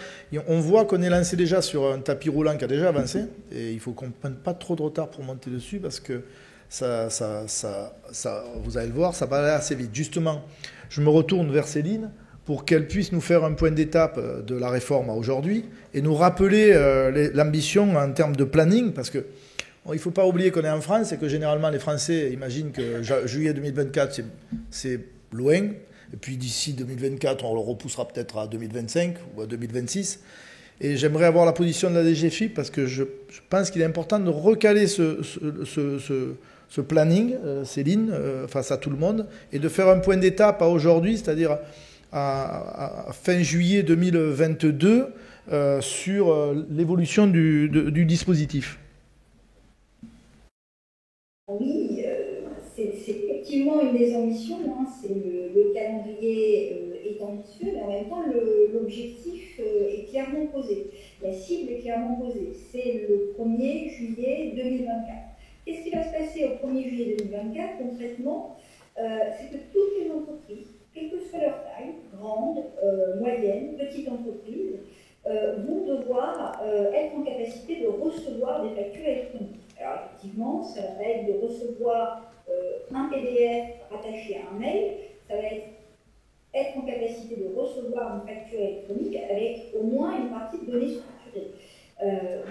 on voit qu'on est lancé déjà sur un tapis roulant qui a déjà avancé. Et il faut qu'on ne prenne pas trop de retard pour monter dessus parce que ça, vous allez le voir, ça va aller assez vite. Justement, je me retourne vers Céline pour qu'elle puisse nous faire un point d'étape de la réforme à aujourd'hui et nous rappeler l'ambition en termes de planning, parce que il ne faut pas oublier qu'on est en France et que généralement les Français imaginent que juillet 2024, c'est loin. Et puis d'ici 2024, on le repoussera peut-être à 2025 ou à 2026. Et j'aimerais avoir la position de la DGFiP parce que je pense qu'il est important de recaler ce planning, Céline, face à tout le monde, et de faire un point d'étape à aujourd'hui, c'est-à-dire à fin juillet 2022, sur l'évolution du dispositif. Oui, c'est effectivement une des ambitions, c'est le calendrier est ambitieux, mais en même temps l'objectif est clairement posé. La cible est clairement posée, c'est le 1er juillet 2024. Qu'est-ce qui va se passer au 1er juillet 2024 concrètement? C'est que toutes les entreprises, quelle que soit leur taille, grande, moyenne, petite entreprise, vont devoir être en capacité de recevoir des factures électroniques. effectivement, ça va être de recevoir un PDF attaché à un mail, ça va être en capacité de recevoir une facture électronique avec au moins une partie de données structurées.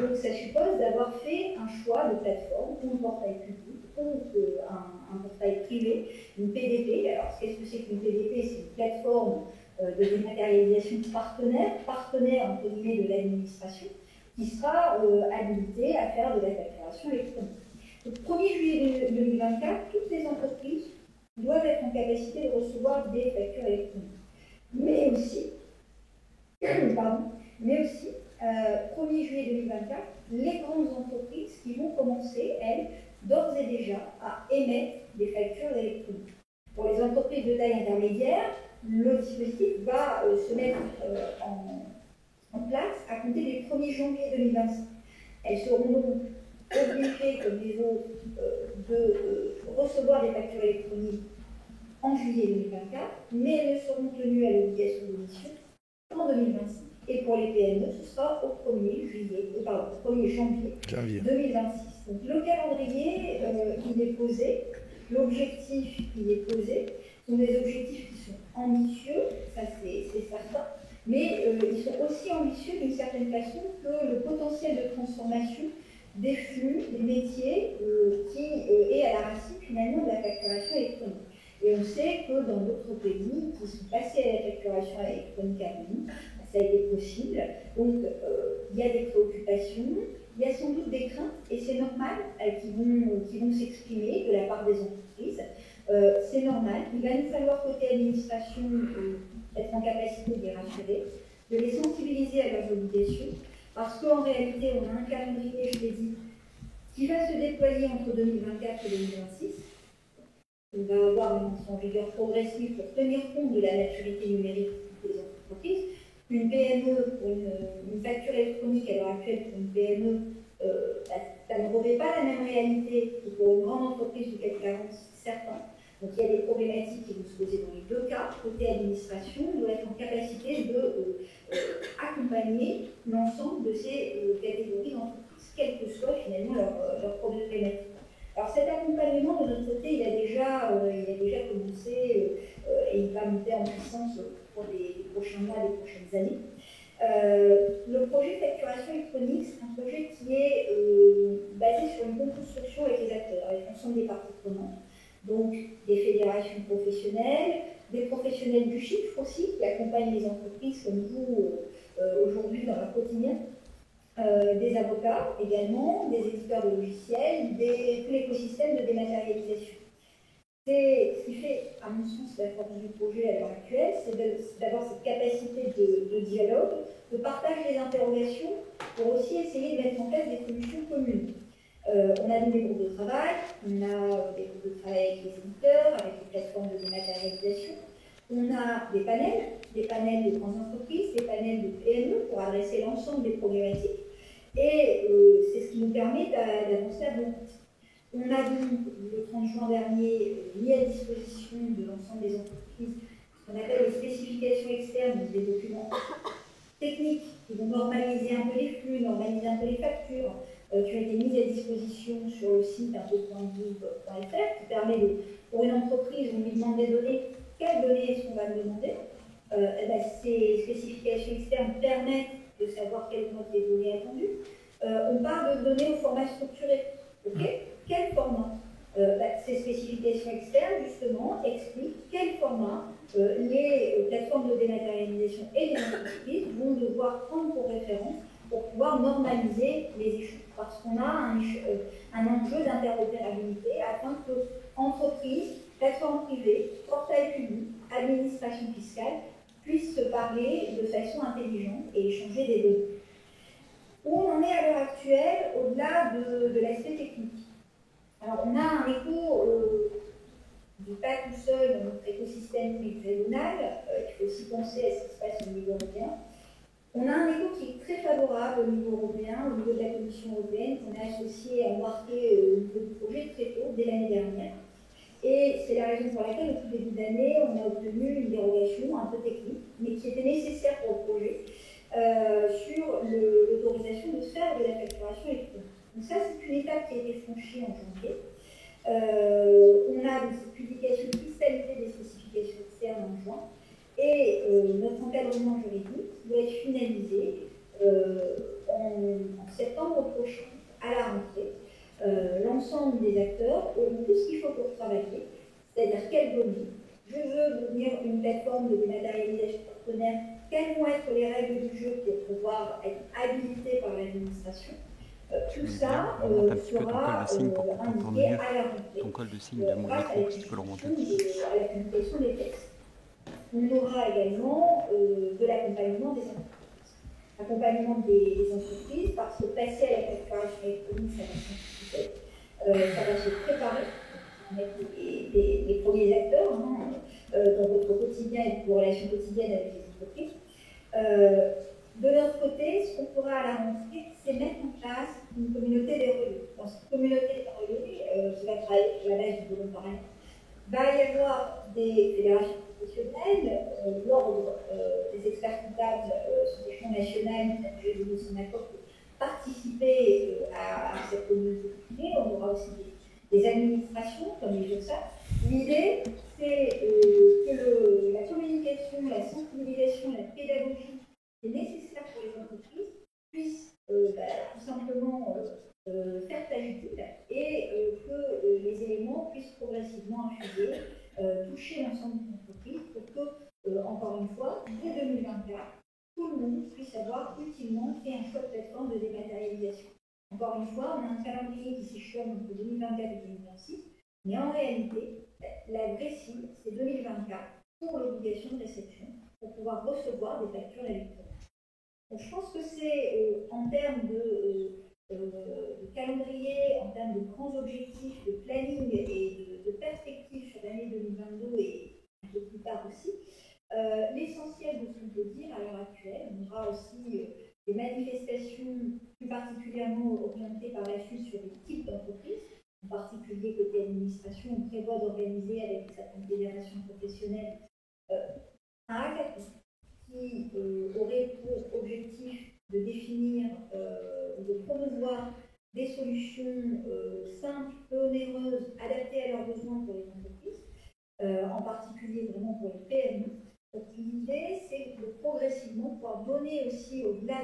Donc ça suppose d'avoir fait un choix de plateforme, ou un portail public, ou un portail privé, une PDP. Alors qu'est-ce que c'est qu'une PDP? C'est une plateforme de dématérialisation partenaire entre guillemets de l'administration, qui sera habilitée à faire de la facturation électronique. Le 1er juillet 2024, toutes les entreprises doivent être en capacité de recevoir des factures électroniques. Mais aussi, 1er juillet 2024, les grandes entreprises qui vont commencer, elles, d'ores et déjà, à émettre des factures électroniques. Pour les entreprises de taille intermédiaire, le dispositif va se mettre en place à compter du 1er janvier 2025. Elles seront donc obligées, comme les autres, de recevoir des factures électroniques en juillet 2024, mais elles ne seront tenues à l'obligation d'émission en 2025. Et pour les PME, ce sera au 1er janvier 2026. Donc le calendrier, il est posé, l'objectif, il est posé. Ce sont des objectifs qui sont ambitieux, ça c'est certain, mais ils sont aussi ambitieux d'une certaine façon que le potentiel de transformation des flux, des métiers qui est à la racine finalement de la facturation électronique. Et on sait que dans d'autres pays qui sont passés à la facturation électronique à nous, ça a été possible. Donc il y a des préoccupations, il y a sans doute des craintes, et c'est normal, qui vont s'exprimer de la part des entreprises. C'est normal. Il va nous falloir, côté administration, être en capacité de les rassurer, de les sensibiliser à leurs obligations, parce qu'en réalité, on a un calendrier, je l'ai dit, qui va se déployer entre 2024 et 2026. On va avoir une entrée en vigueur progressive pour tenir compte de la maturité numérique des entreprises. Une PME, pour une facture électronique à l'heure actuelle pour une PME, ça ne revêt pas la même réalité que pour une grande entreprise du CAC 40, certain. Donc il y a des problématiques qui vont se poser dans les deux cas. Côté administration, on doit être en capacité d'accompagner l'ensemble de ces catégories d'entreprises, quelle que soit finalement leur problématique. Alors cet accompagnement, de notre côté, il a déjà commencé et il va monter en puissance pour les prochains mois, les prochaines années. Le projet de facturation électronique, c'est un projet qui est basé sur une co-construction avec les acteurs, avec l'ensemble des parties prenantes. Donc des fédérations professionnelles, des professionnels du chiffre aussi, qui accompagnent les entreprises comme vous aujourd'hui dans leur quotidien, des avocats également, des éditeurs de logiciels, tout l'écosystème de dématérialisation. Ce qui fait, à mon sens, la force du projet à l'heure actuelle, c'est d'avoir cette capacité de dialogue, de partage des interrogations, pour aussi essayer de mettre en place des solutions communes. On a des groupes de travail, on a des groupes de travail avec les éditeurs, avec les plateformes de dématérialisation. On a des panels de grandes entreprises, des panels de PME pour adresser l'ensemble des problématiques. Et c'est ce qui nous permet d'avancer à bon. On a donc, le 30 juin dernier, mis à disposition de l'ensemble des entreprises ce qu'on appelle les spécifications externes, des documents techniques qui vont normaliser un peu les flux, normaliser un peu les factures, qui ont été mises à disposition sur le site impots.gouv.fr, qui permet pour une entreprise, on lui demande des données, quelles données est-ce qu'on va me demander? Ces spécifications externes permettent de savoir quelles vont être les données attendues. On parle de données au format structuré. Okay. Quel format? Ces spécifications externes, justement, expliquent quel format les plateformes de dématérialisation et les entreprises vont devoir prendre pour référence pour pouvoir normaliser les échanges. Parce qu'on a un enjeu d'interopérabilité afin que entreprises, plateformes privées, portails publics, administration fiscale puissent se parler de façon intelligente et échanger des données. Où on en est à l'heure actuelle, au-delà de l'aspect technique. Alors, on a un écho du pas tout seul dans notre écosystème régional. Il faut aussi penser à ce qui se passe au niveau européen. On a un écho qui est très favorable au niveau européen, au niveau de la Commission européenne, qu'on a associé à embarquer au niveau du projet très tôt, dès l'année dernière. Et c'est la raison pour laquelle, au tout début d'année, on a obtenu une dérogation un peu technique, mais qui était nécessaire pour le projet, sur l'autorisation de faire de la facturation électronique. Donc ça, c'est une étape qui a été franchie en janvier. On a une publication cristallisée des spécifications externes en juin, et notre encadrement juridique doit être finalisé en septembre prochain, à la rentrée. L'ensemble des acteurs auront tout ce qu'il faut pour travailler, c'est-à-dire quelles données. Je veux devenir une plateforme de dématérialisation partenaire. Quelles vont être les règles du jeu pour pouvoir être habilitées par l'administration? Tout ça sera indiqué à la rentrée. Ton col de signe de mon micro, si tu peux le remonter. À la publication des textes. On aura également de l'accompagnement des entreprises. Accompagnement des entreprises, parce que passer à la facturation électronique, ça va simplifier. Ça va se préparer. Mettre les premiers acteurs dans votre quotidien et vos relations quotidiennes avec les entreprises. De notre côté, ce qu'on pourra à la rentrée, c'est mettre en place une communauté des relais. Dans cette communauté des relais, qui va travailler sur la base du volontariat, va y avoir des fédérations professionnelles, l'ordre des experts comptables sur les champs nationaux, qui a donné son accord pour participer à cette communauté privée. On aura aussi des administrations comme les URSSAF. L'idée, c'est que la communication, la sensibilisation, la pédagogie qui est nécessaire pour les entreprises puisse tout simplement faire taille et que les éléments puissent progressivement infuser, toucher l'ensemble des entreprises pour que, encore une fois, dès 2024, tout le monde puisse avoir utilement fait un choix de plateforme de dématérialisation. Encore une fois, on a un calendrier qui s'échelonne entre 2024 et 2026, mais en réalité, la vraie cible, c'est 2024 pour l'obligation de réception, pour pouvoir recevoir des factures électroniques. Donc, je pense que c'est en termes de calendrier, en termes de grands objectifs, de planning et de perspectives sur l'année 2022 et un peu plus tard aussi, l'essentiel de ce qu'on peut dire à l'heure actuelle. On aura aussi des manifestations plus particulièrement orientées par la suite sur les types d'entreprises. En particulier, côté administration, on prévoit d'organiser avec certaines fédérations professionnelles un hackathon qui aurait pour objectif de définir, de promouvoir des solutions simples, peu onéreuses, adaptées à leurs besoins pour les entreprises, en particulier vraiment pour les PME. Donc l'idée, c'est de progressivement pouvoir donner aussi, au-delà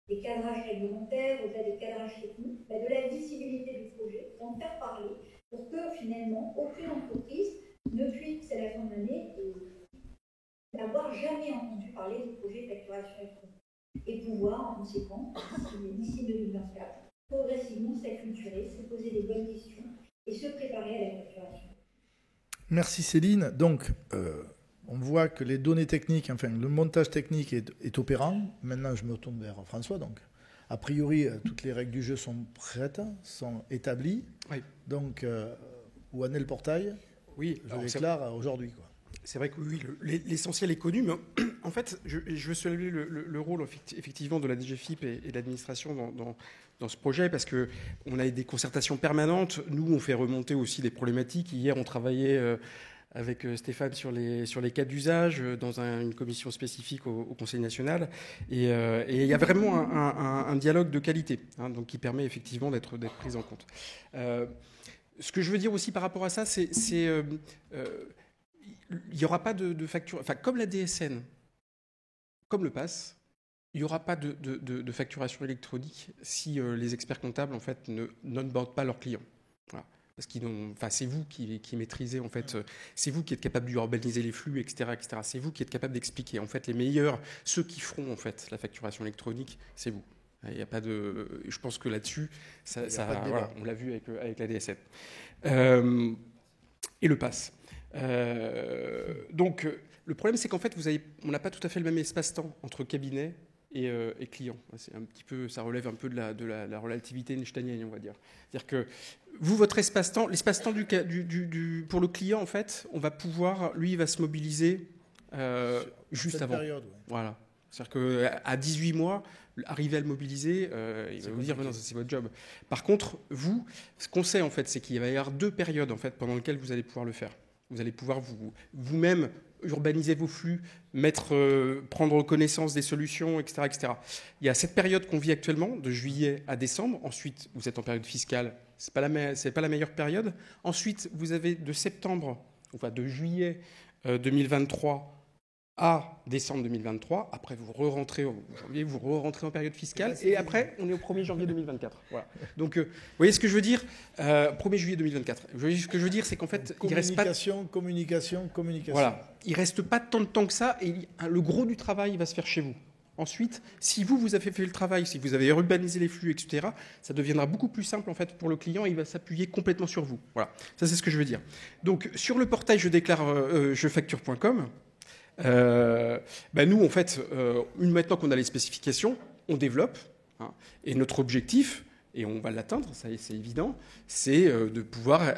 des cadrages réglementaires, au-delà des cadrages techniques, de la visibilité du projet, d'en faire parler, pour que finalement, aucune entreprise ne puisse, à la fin de l'année, n'avoir jamais entendu parler du projet de facturation électronique. Et pouvoir, en conséquence, d'ici 2024, progressivement s'acculturer, se poser des bonnes questions et se préparer à la facturation. Merci Céline. Donc, on voit que les données techniques, enfin le montage technique est opérant. Maintenant, je me tourne vers François. Donc, a priori, toutes les règles du jeu sont prêtes, sont établies. Oui. Donc, où en est le portail? Oui, je déclare aujourd'hui, quoi. C'est vrai que oui, l'essentiel est connu, mais en fait, je veux saluer le rôle effectivement de la DGFiP et de l'administration dans ce projet, parce qu'on a des concertations permanentes. Nous, on fait remonter aussi des problématiques. Hier, on travaillait avec Stéphane sur les cas d'usage dans une commission spécifique au Conseil national. Et il y a vraiment un dialogue de qualité, donc qui permet effectivement d'être pris en compte. Ce que je veux dire aussi par rapport à ça, c'est il n'y aura pas de facture, enfin comme la DSN, comme le PASS, il n'y aura pas de facturation électronique si les experts comptables en fait n'onboardent pas leurs clients. Voilà. Parce c'est vous qui maîtrisez en fait, c'est vous qui êtes capable d'urbaniser les flux, etc., etc. C'est vous qui êtes capable d'expliquer. En fait, les meilleurs, ceux qui feront en fait la facturation électronique, c'est vous. Il n'y a pas de. Je pense que là-dessus, voilà, on l'a vu avec la DSN et le PASS. Donc, le problème, c'est qu'en fait, on n'a pas tout à fait le même espace-temps entre cabinet et client. C'est un petit peu, ça relève un peu de la relativité einsteinienne, on va dire. C'est-à-dire que vous, votre espace-temps, l'espace-temps pour le client, en fait, on va pouvoir, lui, il va se mobiliser juste avant. Période, ouais. Voilà. C'est-à-dire qu'à 18 mois, arriver à le mobiliser, il va vous dire, non, ça c'est votre job. Par contre, vous, ce qu'on sait, en fait, c'est qu'il va y avoir 2 périodes, en fait, pendant lesquelles vous allez pouvoir le faire. Vous allez pouvoir vous-même urbaniser vos flux, prendre connaissance des solutions, etc., etc. Il y a cette période qu'on vit actuellement, de juillet à décembre. Ensuite, vous êtes en période fiscale. C'est pas la meilleure période. Ensuite, vous avez de juillet 2023 à décembre 2023. Après, vous re-rentrez en janvier, vous re-rentrez en période fiscale. Et après, on est au 1er janvier 2024. Voilà. Donc, vous voyez ce que je veux dire 1er juillet 2024. Ce que je veux dire, c'est qu'en fait, il reste pas... Communication. Voilà. Il reste pas tant de temps que ça. Et le gros du travail va se faire chez vous. Ensuite, si vous avez fait le travail, si vous avez urbanisé les flux, etc., ça deviendra beaucoup plus simple en fait pour le client et il va s'appuyer complètement sur vous. Voilà, ça c'est ce que je veux dire. Donc sur le portail jefacture.com, nous en fait, maintenant qu'on a les spécifications, on développe. Hein, et notre objectif, et on va l'atteindre, ça c'est évident, c'est de pouvoir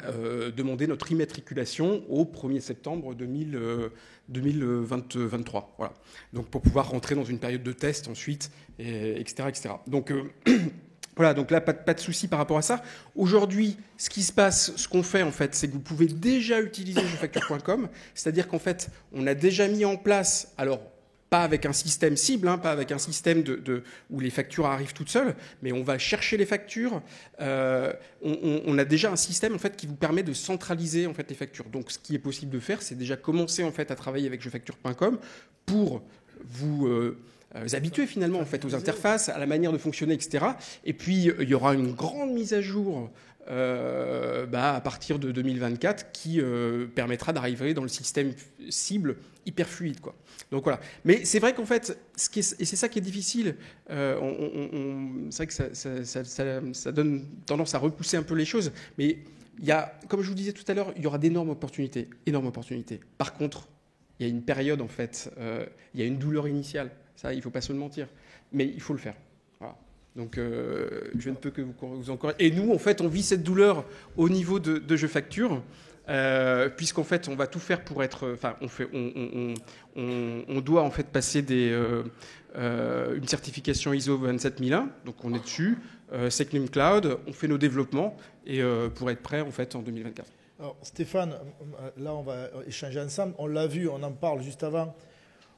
demander notre immatriculation au 1er septembre 2023. Voilà. Donc pour pouvoir rentrer dans une période de test ensuite, etc., etc. Donc voilà, donc là pas de souci par rapport à ça. Aujourd'hui, ce qui se passe, ce qu'on fait en fait, c'est que vous pouvez déjà utiliser jefacture.com, c'est-à-dire qu'en fait, on a déjà mis en place, alors pas avec un système cible, pas avec un système où les factures arrivent toutes seules, mais on va chercher les factures. On a déjà un système en fait qui vous permet de centraliser en fait les factures. Donc, ce qui est possible de faire, c'est déjà commencer en fait à travailler avec jefacture.com pour vous habituer finalement en fait aux interfaces, à la manière de fonctionner, etc. Et puis, il y aura une grande mise à jour. À partir de 2024 qui permettra d'arriver dans le système cible hyper fluide, quoi. Donc voilà. Mais c'est vrai qu'en fait, et c'est ça qui est difficile, c'est vrai que ça donne tendance à repousser un peu les choses, mais il y a, comme je vous disais tout à l'heure, il y aura d'énormes opportunités. Par contre, il y a une période, en fait, il y a une douleur initiale. Ça, il ne faut pas se le mentir. Mais il faut le faire. Voilà. Donc, je ne peux que vous encourager. Et nous, en fait, on vit cette douleur au niveau de Jefacture, puisqu'en fait, on va tout faire pour être. Enfin, on doit en fait passer une certification ISO 27001. Donc, on est dessus. Secnum Cloud. On fait nos développements et pour être prêt en fait en 2024. Alors, Stéphane, là, on va échanger ensemble. On l'a vu, on en parle juste avant.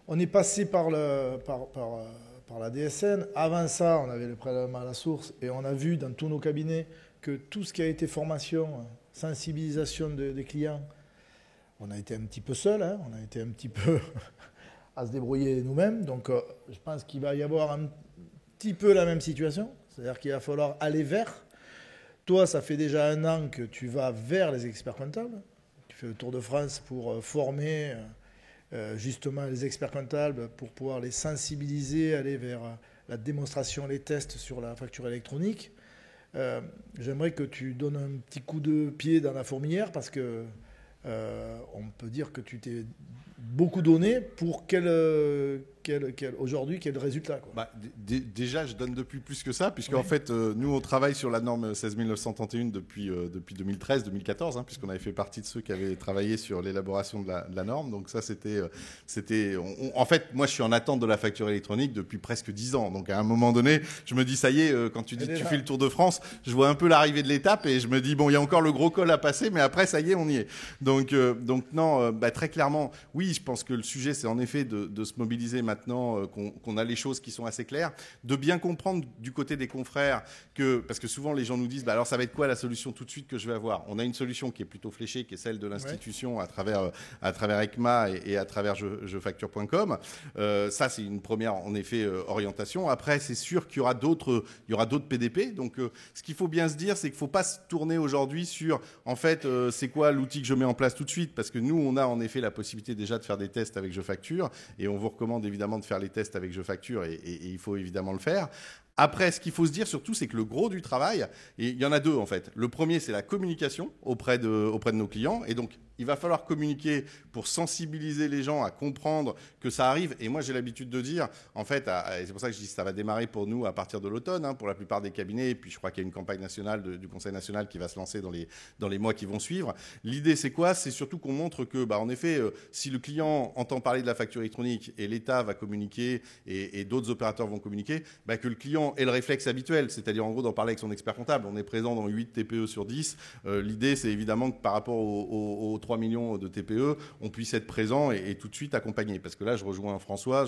On est passé par la DSN. Avant ça, on avait le prélèvement à la source et on a vu dans tous nos cabinets que tout ce qui a été formation, sensibilisation des clients, on a été un petit peu seul, on a été un petit peu à se débrouiller nous-mêmes. Donc, je pense qu'il va y avoir un petit peu la même situation. C'est-à-dire qu'il va falloir aller vers. Toi, ça fait déjà 1 an que tu vas vers les experts comptables. Tu fais le tour de France pour former... justement les experts comptables pour pouvoir les sensibiliser, aller vers la démonstration, les tests sur la facture électronique. J'aimerais que tu donnes un petit coup de pied dans la fourmilière parce que on peut dire que tu t'es beaucoup donné pour aujourd'hui quel résultat, quoi. Déjà, je donne depuis plus que ça, puisqu'en fait, nous, on travaille sur la norme 16931 depuis 2013-2014, puisqu'on avait fait partie de ceux qui avaient travaillé sur l'élaboration de la norme. Donc ça, en fait, moi, je suis en attente de la facture électronique depuis presque 10 ans. Donc à un moment donné, je me dis, ça y est, quand tu dis que tu fais le tour de France, je vois un peu l'arrivée de l'étape et je me dis, bon, il y a encore le gros col à passer, mais après, ça y est, on y est. Donc non, très clairement, oui, je pense que le sujet, c'est en effet de se mobiliser maintenant, qu'on a les choses qui sont assez claires, de bien comprendre du côté des confrères parce que souvent les gens nous disent, alors ça va être quoi la solution tout de suite que je vais avoir ? On a une solution qui est plutôt fléchée, qui est celle de l'institution à travers ECMA et à travers jefacture.com. Ça, c'est une première, en effet, orientation. Après, c'est sûr qu'il y aura d'autres PDP. Donc, ce qu'il faut bien se dire, c'est qu'il ne faut pas se tourner aujourd'hui sur, en fait, c'est quoi l'outil que je mets en place tout de suite ? Parce que nous, on a en effet la possibilité déjà de faire des tests avec Jefacture et on vous recommande évidemment de faire les tests avec Jefacture et il faut évidemment le faire. Après, ce qu'il faut se dire surtout, c'est que le gros du travail, et il y en a 2 en fait. Le premier, c'est la communication auprès de nos clients. Et donc, il va falloir communiquer pour sensibiliser les gens à comprendre que ça arrive. Et moi, j'ai l'habitude de dire, en fait, et c'est pour ça que je dis que ça va démarrer pour nous à partir de l'automne, pour la plupart des cabinets. Et puis, je crois qu'il y a une campagne nationale du Conseil national qui va se lancer dans les mois qui vont suivre. L'idée, c'est quoi ? C'est surtout qu'on montre que, en effet, si le client entend parler de la facture électronique et l'État va communiquer et d'autres opérateurs vont communiquer, que le client client ait le réflexe habituel, c'est-à-dire en gros d'en parler avec son expert comptable. On est présent dans 8 TPE sur 10. L'idée, c'est évidemment que par rapport aux 3 millions de TPE, on puisse être présent et tout de suite accompagner. Parce que là, je rejoins François,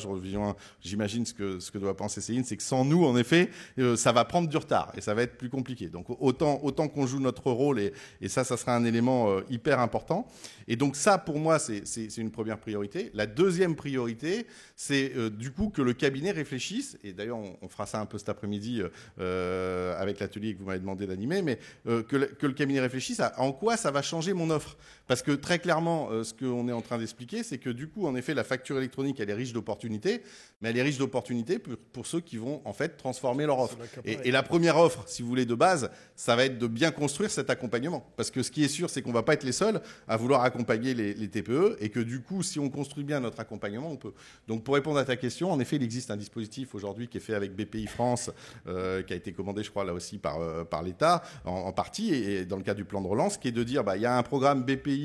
j'imagine ce que doit penser Céline, c'est que sans nous, en effet, ça va prendre du retard et ça va être plus compliqué. Donc autant qu'on joue notre rôle et ça sera un élément hyper important. Et donc ça, pour moi, c'est une première priorité. La deuxième priorité, c'est du coup que le cabinet réfléchisse, et d'ailleurs on fera ça un peu cet après-midi avec l'atelier que vous m'avez demandé d'animer, mais que le cabinet réfléchisse à en quoi ça va changer mon offre. Parce que très clairement, ce qu'on est en train d'expliquer, c'est que du coup, en effet, la facture électronique, elle est riche d'opportunités, mais elle est riche d'opportunités pour ceux qui vont en fait transformer leur offre. Et la première offre, si vous voulez, de base, ça va être de bien construire cet accompagnement. Parce que ce qui est sûr, c'est qu'on va pas être les seuls à vouloir accompagner les TPE, et que du coup, si on construit bien notre accompagnement, on peut. Donc pour répondre à ta question, en effet, il existe un dispositif aujourd'hui qui est fait avec BPI France, qui a été commandé, je crois, là aussi par l'État, en partie, et dans le cadre du plan de relance, qui est de dire, il y a un programme BPI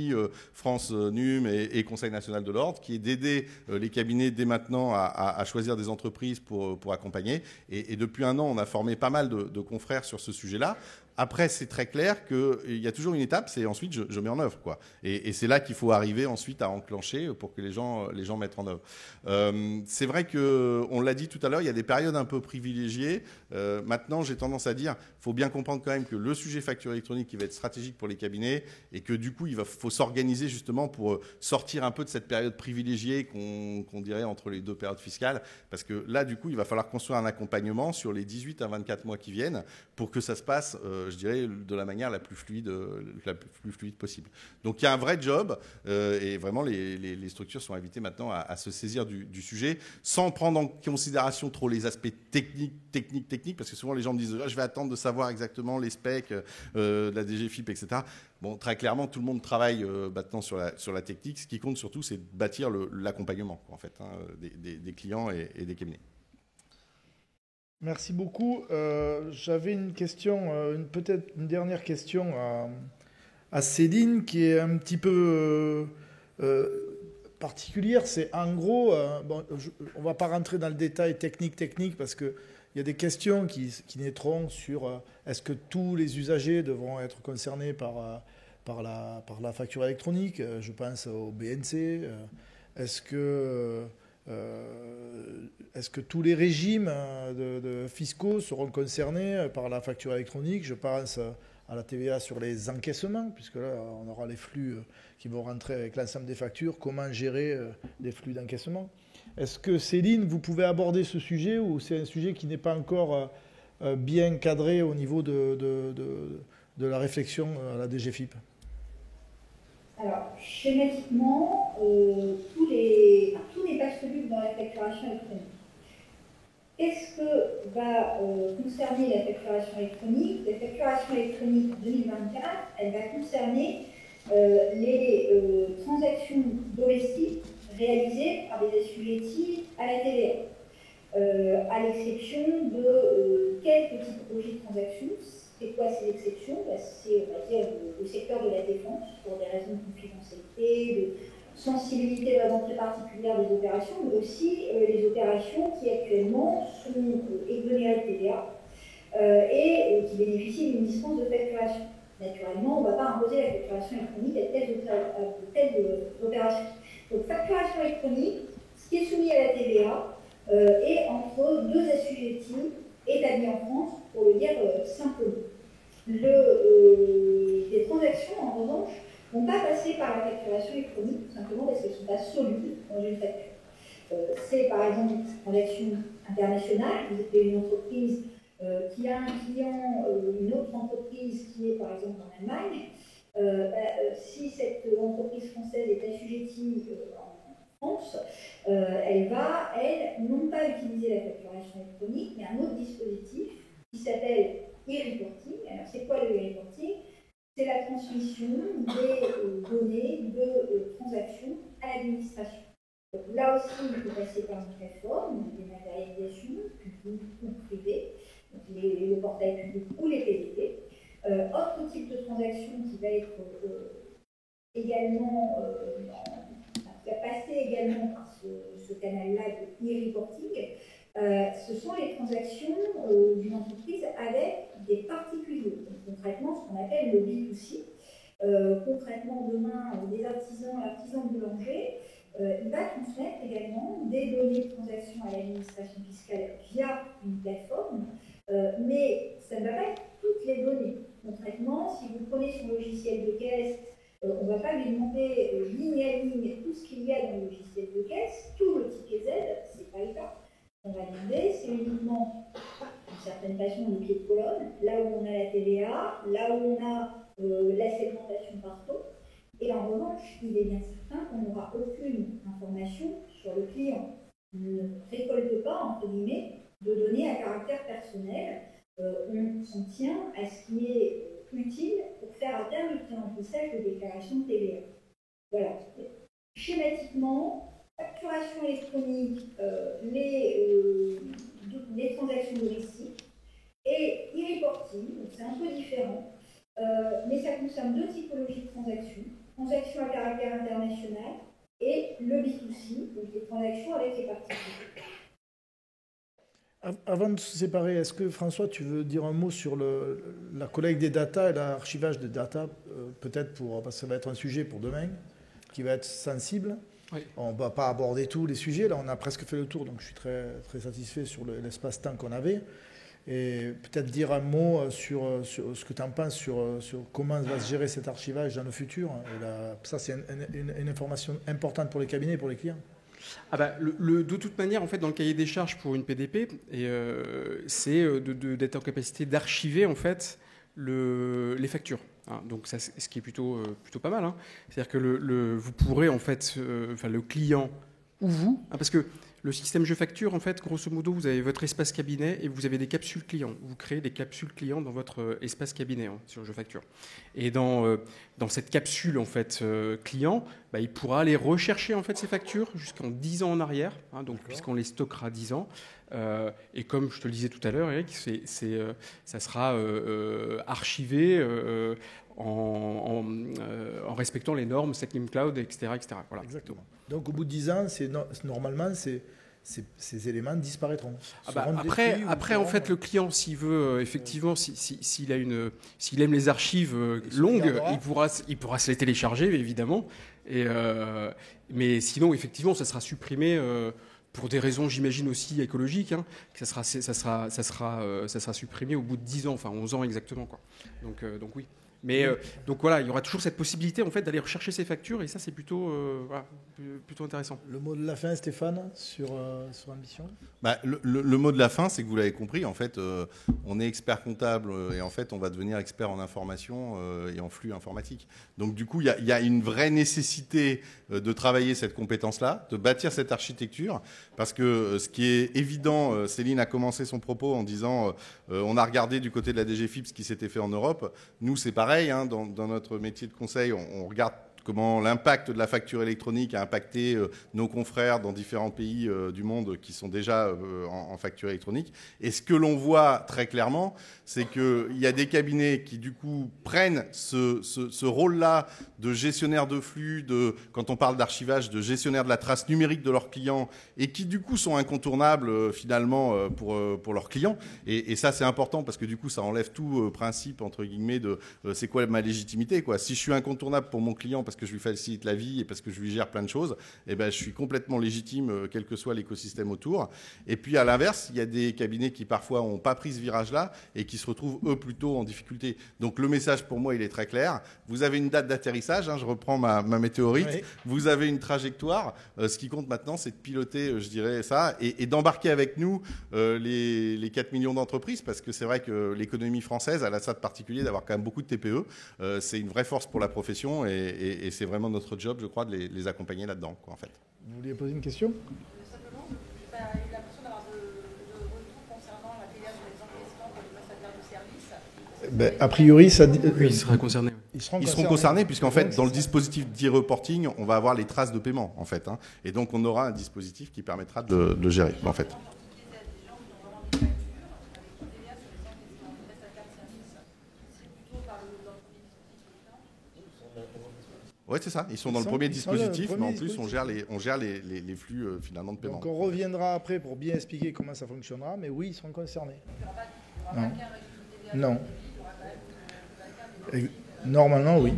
France NUM et Conseil national de l'ordre, qui est d'aider les cabinets dès maintenant à choisir des entreprises pour accompagner. Et depuis un an, on a formé pas mal de confrères sur ce sujet-là. Après, c'est très clair qu'il y a toujours une étape, c'est ensuite je mets en œuvre, quoi. Et c'est là qu'il faut arriver ensuite à enclencher pour que les gens mettent en œuvre. C'est vrai que, on l'a dit tout à l'heure, il y a des périodes un peu privilégiées. Maintenant, j'ai tendance à dire, faut bien comprendre quand même que le sujet facture électronique qui va être stratégique pour les cabinets, et que du coup, faut s'organiser justement pour sortir un peu de cette période privilégiée qu'on dirait entre les deux périodes fiscales, parce que là, du coup, il va falloir construire un accompagnement sur les 18 à 24 mois qui viennent pour que ça se passe je dirais, de la manière la plus fluide possible. Donc il y a un vrai job et vraiment les structures sont invitées maintenant à se saisir du sujet sans prendre en considération trop les aspects techniques, parce que souvent les gens me disent je vais attendre de savoir exactement les specs de la DGFiP, etc. Bon, très clairement, tout le monde travaille maintenant sur la technique. Ce qui compte surtout, c'est de bâtir l'accompagnement en fait, des clients et des cabinets. Merci beaucoup. J'avais une question, peut-être une dernière question à Céline, qui est un petit peu particulière. C'est en gros, on ne va pas rentrer dans le détail technique, parce qu'il y a des questions qui naîtront sur est-ce que tous les usagers devront être concernés par la facture électronique. Je pense au BNC. Est-ce que tous les régimes de fiscaux seront concernés par la facture électronique? Je pense à la TVA sur les encaissements, puisque là, on aura les flux qui vont rentrer avec l'ensemble des factures. Comment gérer les flux d'encaissement? Est-ce que, Céline, vous pouvez aborder ce sujet, ou c'est un sujet qui n'est pas encore bien cadré au niveau de la réflexion à la DGFiP? Alors, schématiquement, tous les pas solubles dans la facturation électronique. Qu'est-ce que va concerner la facturation électronique? La facturation électronique 2024, elle va concerner les transactions domestiques réalisées par des assujettis à la TVA, à l'exception de quelques typologies de transactions. C'est quoi ces exceptions? C'est, on va dire, le secteur de la défense, pour des raisons de confidentialité, de sensibilité de la entrée particulière des opérations, mais aussi les opérations qui actuellement sont exonérées de TVA et qui bénéficient d'une dispense de facturation. Naturellement, on ne va pas imposer la facturation électronique à telle opération. Donc, facturation électronique, ce qui est soumis à la TVA, est entre deux assujettis établis en France, pour le dire simplement. Les transactions, en revanche, ne vont pas passer par la facturation électronique, tout simplement parce qu'elles ne sont pas solubles dans une facture. C'est par exemple une transaction internationale. Vous êtes une entreprise qui a un client, une autre entreprise qui est par exemple en Allemagne. Si cette entreprise française est assujettie en France, elle va, non pas utiliser la facturation électronique, mais un autre dispositif qui s'appelle e-reporting. Alors, c'est quoi le e-reporting? C'est la transmission des données de transactions à l'administration. Là aussi, il faut passer par une plateforme, une dématérialisation, publique ou privée, donc le portail public ou les PDP. Autre type de transaction qui va être également, va passer également par ce canal-là de e-reporting, Ce sont les transactions d'une entreprise avec des particuliers. Donc, concrètement, ce qu'on appelle le B2C. Concrètement, demain, l'artisan boulanger, il va transmettre également des données de transaction à l'administration fiscale via une plateforme, mais ça ne va pas être toutes les données. Concrètement, si vous prenez son logiciel de caisse, on ne va pas lui demander ligne à ligne tout ce qu'il y a dans le logiciel de caisse, tout le ticket Z, ce n'est pas le cas. On va demander, c'est uniquement, d'une certaine façon, le pied de colonne, là où on a la TVA, là où on a la segmentation par taux. Et en revanche, il est bien certain qu'on n'aura aucune information sur le client. On ne récolte pas, entre guillemets, de données à caractère personnel. On s'en tient à ce qui est utile pour faire à terme le pré-remplissage de déclaration de TVA. Voilà. Schématiquement, facturation électronique, les transactions domestiques et e-reporting, donc c'est un peu différent, mais ça concerne deux typologies de transactions. Transactions à caractère international et le B2C, donc les transactions avec les particuliers. Avant de se séparer, est-ce que François, tu veux dire un mot sur la collecte des datas et l'archivage des datas, peut-être parce que ça va être un sujet pour demain, qui va être sensible. Oui. On ne va pas aborder tous les sujets, là on a presque fait le tour, donc je suis très, très satisfait sur l'espace-temps qu'on avait. Et peut-être dire un mot sur ce que tu en penses sur comment va se gérer cet archivage dans le futur. Et là, ça, c'est une information importante pour les cabinets et pour les clients. Ah bah, de toute manière, en fait, dans le cahier des charges pour une PDP, c'est d'être en capacité d'archiver en fait les factures. Hein, donc ça, ce qui est plutôt pas mal. Hein. C'est-à-dire que vous pourrez en fait, le client ou vous, hein, parce que le système Je Facture, en fait, grosso modo, vous avez votre espace cabinet et vous avez des capsules clients. Vous créez des capsules clients dans votre espace cabinet sur Je Facture. Et dans cette capsule en fait client, il pourra aller rechercher en fait ces factures jusqu'en 10 ans en arrière, hein, donc puisqu'on les stockera 10 ans. Et comme je te le disais tout à l'heure, Eric, ça sera archivé en respectant les normes Secnum Cloud, etc. Voilà. Exactement. Donc au bout de 10 ans, normalement, ces éléments disparaîtront. Après en fait, le client, s'il veut, effectivement, s'il aime les archives longues, il pourra se les télécharger, évidemment. Mais sinon, effectivement, ça sera supprimé pour des raisons, j'imagine, aussi écologiques. Hein, que ça sera supprimé au bout de 10 ans, enfin 11 ans exactement. Quoi. Donc oui. Mais donc voilà, il y aura toujours cette possibilité en fait d'aller rechercher ces factures et ça c'est plutôt intéressant. Le mot de la fin, Stéphane, sur Ambition. Le mot de la fin, c'est que vous l'avez compris, en fait, on est expert comptable et en fait on va devenir expert en information et en flux informatique. Donc du coup, il y a une vraie nécessité de travailler cette compétence-là, de bâtir cette architecture, parce que ce qui est évident, Céline a commencé son propos en disant on a regardé du côté de la DGFiP ce qui s'était fait en Europe. Nous, c'est pareil. Dans notre métier de conseil, on regarde comment l'impact de la facture électronique a impacté nos confrères dans différents pays du monde qui sont déjà en facture électronique. Et ce que l'on voit très clairement, c'est qu'il y a des cabinets qui, du coup, prennent ce rôle-là de gestionnaire de flux, quand on parle d'archivage, de gestionnaire de la trace numérique de leurs clients, et qui, du coup, sont incontournables, finalement, pour leurs clients. Et ça, c'est important parce que, du coup, ça enlève tout principe, entre guillemets, de c'est quoi ma légitimité, quoi. Si je suis incontournable pour mon client parce que je lui facilite la vie et parce que je lui gère plein de choses, eh ben, je suis complètement légitime, quel que soit l'écosystème autour. Et puis, à l'inverse, il y a des cabinets qui, parfois, n'ont pas pris ce virage-là et qui se retrouvent, eux, plutôt en difficulté. Donc, le message, pour moi, il est très clair. Vous avez une date d'atterrissage, hein, je reprends ma météorite. Oui. Vous avez une trajectoire. Ce qui compte maintenant, c'est de piloter, je dirais, ça et d'embarquer avec nous les 4 millions d'entreprises parce que c'est vrai que l'économie française, elle a ça de particulier d'avoir quand même beaucoup de TPE. C'est une vraie force pour la profession et c'est vraiment notre job, je crois, de les accompagner là-dedans, quoi, en fait. Vous vouliez poser une question ? Simplement, j'ai eu l'impression d'avoir de retours concernant la TVA sur les encaissements pour les prestataires de services. A priori, ça... Oui, ils seront concernés. Ils seront concernés puisqu'en fait, dans le dispositif d'e-reporting, on va avoir les traces de paiement, en fait. Hein, et donc, on aura un dispositif qui permettra de le gérer, en fait. Oui, c'est ça. Ils sont dans le premier dispositif, mais en plus, on gère les flux finalement de paiement. Donc on reviendra après pour bien expliquer comment ça fonctionnera, mais oui, ils seront concernés. Non. Normalement, oui.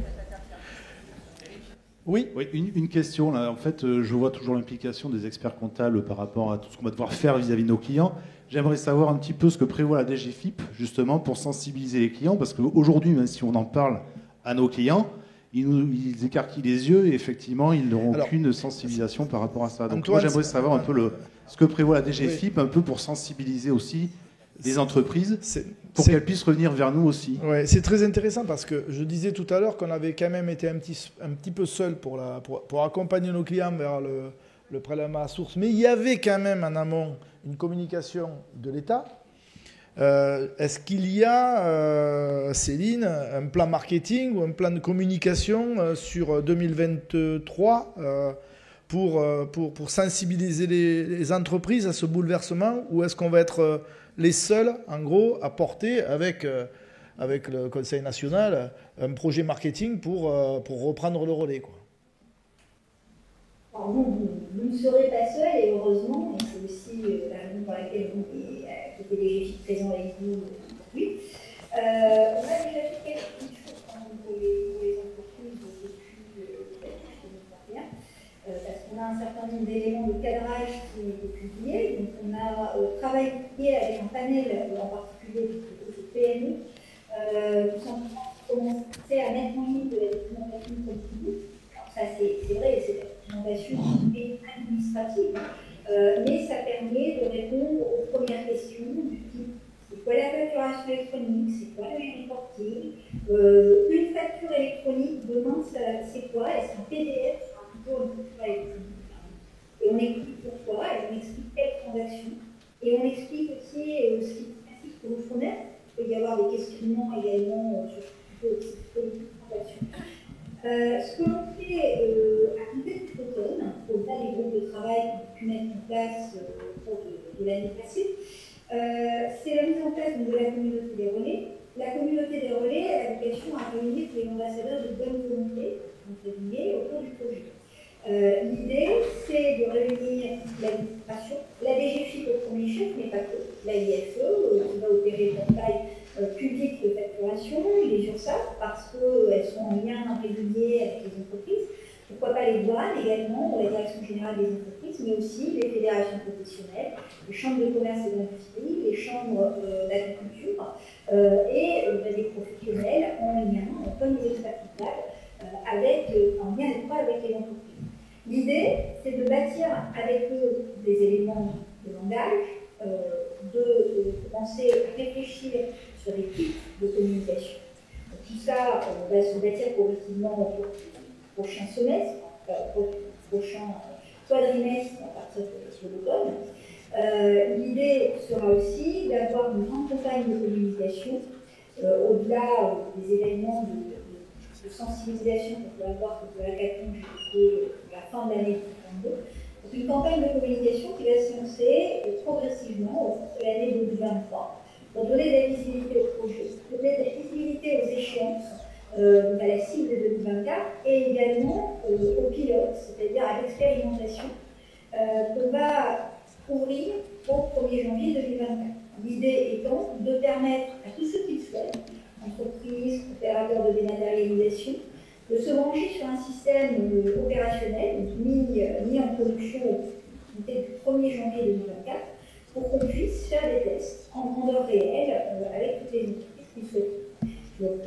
Oui. Oui, une question là. En fait, je vois toujours l'implication des experts comptables par rapport à tout ce qu'on va devoir faire vis-à-vis de nos clients. J'aimerais savoir un petit peu ce que prévoit la DGFiP justement pour sensibiliser les clients, parce qu'aujourd'hui, même si on en parle à nos clients, ils écarquillent les yeux et effectivement, ils n'auront aucune sensibilisation par rapport à ça. Donc Antoine, moi, j'aimerais savoir un peu ce que prévoit la DGFiP, un peu pour sensibiliser aussi les entreprises, pour qu'elles puissent revenir vers nous aussi. Ouais, c'est très intéressant parce que je disais tout à l'heure qu'on avait quand même été un petit peu seul pour accompagner nos clients vers le prélèvement à source. Mais il y avait quand même en amont une communication de l'État. Est-ce qu'il y a, Céline, un plan marketing ou un plan de communication sur 2023 pour sensibiliser les entreprises à ce bouleversement, ou est-ce qu'on va être les seuls, en gros, à porter avec le Conseil national un projet marketing pour reprendre le relais, quoi? Alors, vous ne serez pas seul, et heureusement, et c'est aussi la raison pour laquelle vous êtes DGFiP présent avec vous aujourd'hui. On a déjà fait quelques petites choses pour les entreprises depuis 2021, parce qu'on a un certain nombre d'éléments de cadrage qui ont été publiés. Donc, on a travaillé avec un panel, en particulier de PME, qui sont commencé à mettre en ligne de la documentation continue. Ça, c'est vrai, c'est la documentation administrative, mais ça permet de répondre aux premières questions du type: c'est quoi la facturation électronique, c'est quoi le reporting, une facture électronique, demain, c'est quoi, est-ce qu'un PDF sera plutôt une facture électronique? Et on explique pourquoi, et on explique quelles transactions, et on explique aussi ce qui consiste que vous fournissez. Il peut y avoir des questionnements également sur plutôt transactions. Ce que l'on fait à compter de cet automne, au-delà des groupes de travail qu'on a pu mettre en place au cours de l'année passée, c'est la mise en place de la communauté des relais. La communauté des relais a vocation à réunir les ambassadeurs de bonne volonté, entre guillemets, autour du projet. L'idée, c'est de réunir l'administration, la DGFiP au premier chef, mais pas que, la IFE, qui va opérer le portail public de facturation, les URSSAF, parce qu'elles sont en lien régulier avec les entreprises. Pourquoi pas les douanes également, la direction générale des entreprises, mais aussi les fédérations professionnelles, les chambres de commerce et d'industrie, les chambres d'agriculture et des professionnels en lien, comme les experts comptables, en lien étroit avec les entreprises. L'idée, c'est de bâtir avec eux des éléments de langage, de commencer à réfléchir sur des types de communication. Donc, tout ça va se bâtir progressivement au cours du prochain semestre, prochain quadrimestre à partir de l'automne. L'idée sera aussi d'avoir une grande campagne de communication au-delà des événements de sensibilisation qu'on peut avoir pour la hackathon jusqu'à la fin de l'année 2022. Donc une campagne de communication qui va se lancer progressivement au cours de l'année 2023 pour donner de la visibilité au projet, donner de la visibilité aux échéances, à la cible de 2024 et également aux pilotes, c'est-à-dire à l'expérimentation qu'on va ouvrir au 1er janvier 2024. L'idée étant de permettre à tous ceux qui le souhaitent, entreprises, opérateurs de dématérialisation, de se brancher sur un système opérationnel mis en production dès le 1er janvier 2024 pour qu'on puisse faire des tests en grandeur réelle avec toutes les entreprises qui le souhaitent. Donc,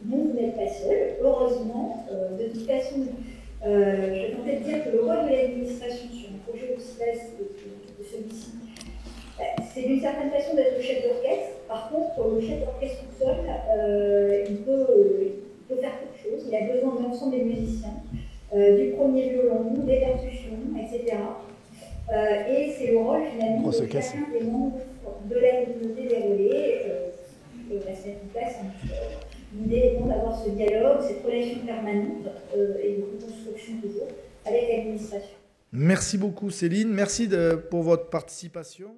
vous n'êtes pas seul, heureusement. De toute façon, je vais tenter de dire que le rôle de l'administration sur un projet aussi vaste que celui-ci, c'est d'une certaine façon d'être le chef d'orchestre. Par contre, le chef d'orchestre tout seul, il peut faire quelque chose. Il a besoin de l'ensemble des musiciens, du premier violon, des percussions, etc. Et c'est le rôle finalement de chacun des membres de la communauté des relais qui va se mettre en place. L'idée étant d'avoir ce dialogue, cette relation permanente et de construction toujours avec l'administration. Merci beaucoup Céline, merci pour votre participation.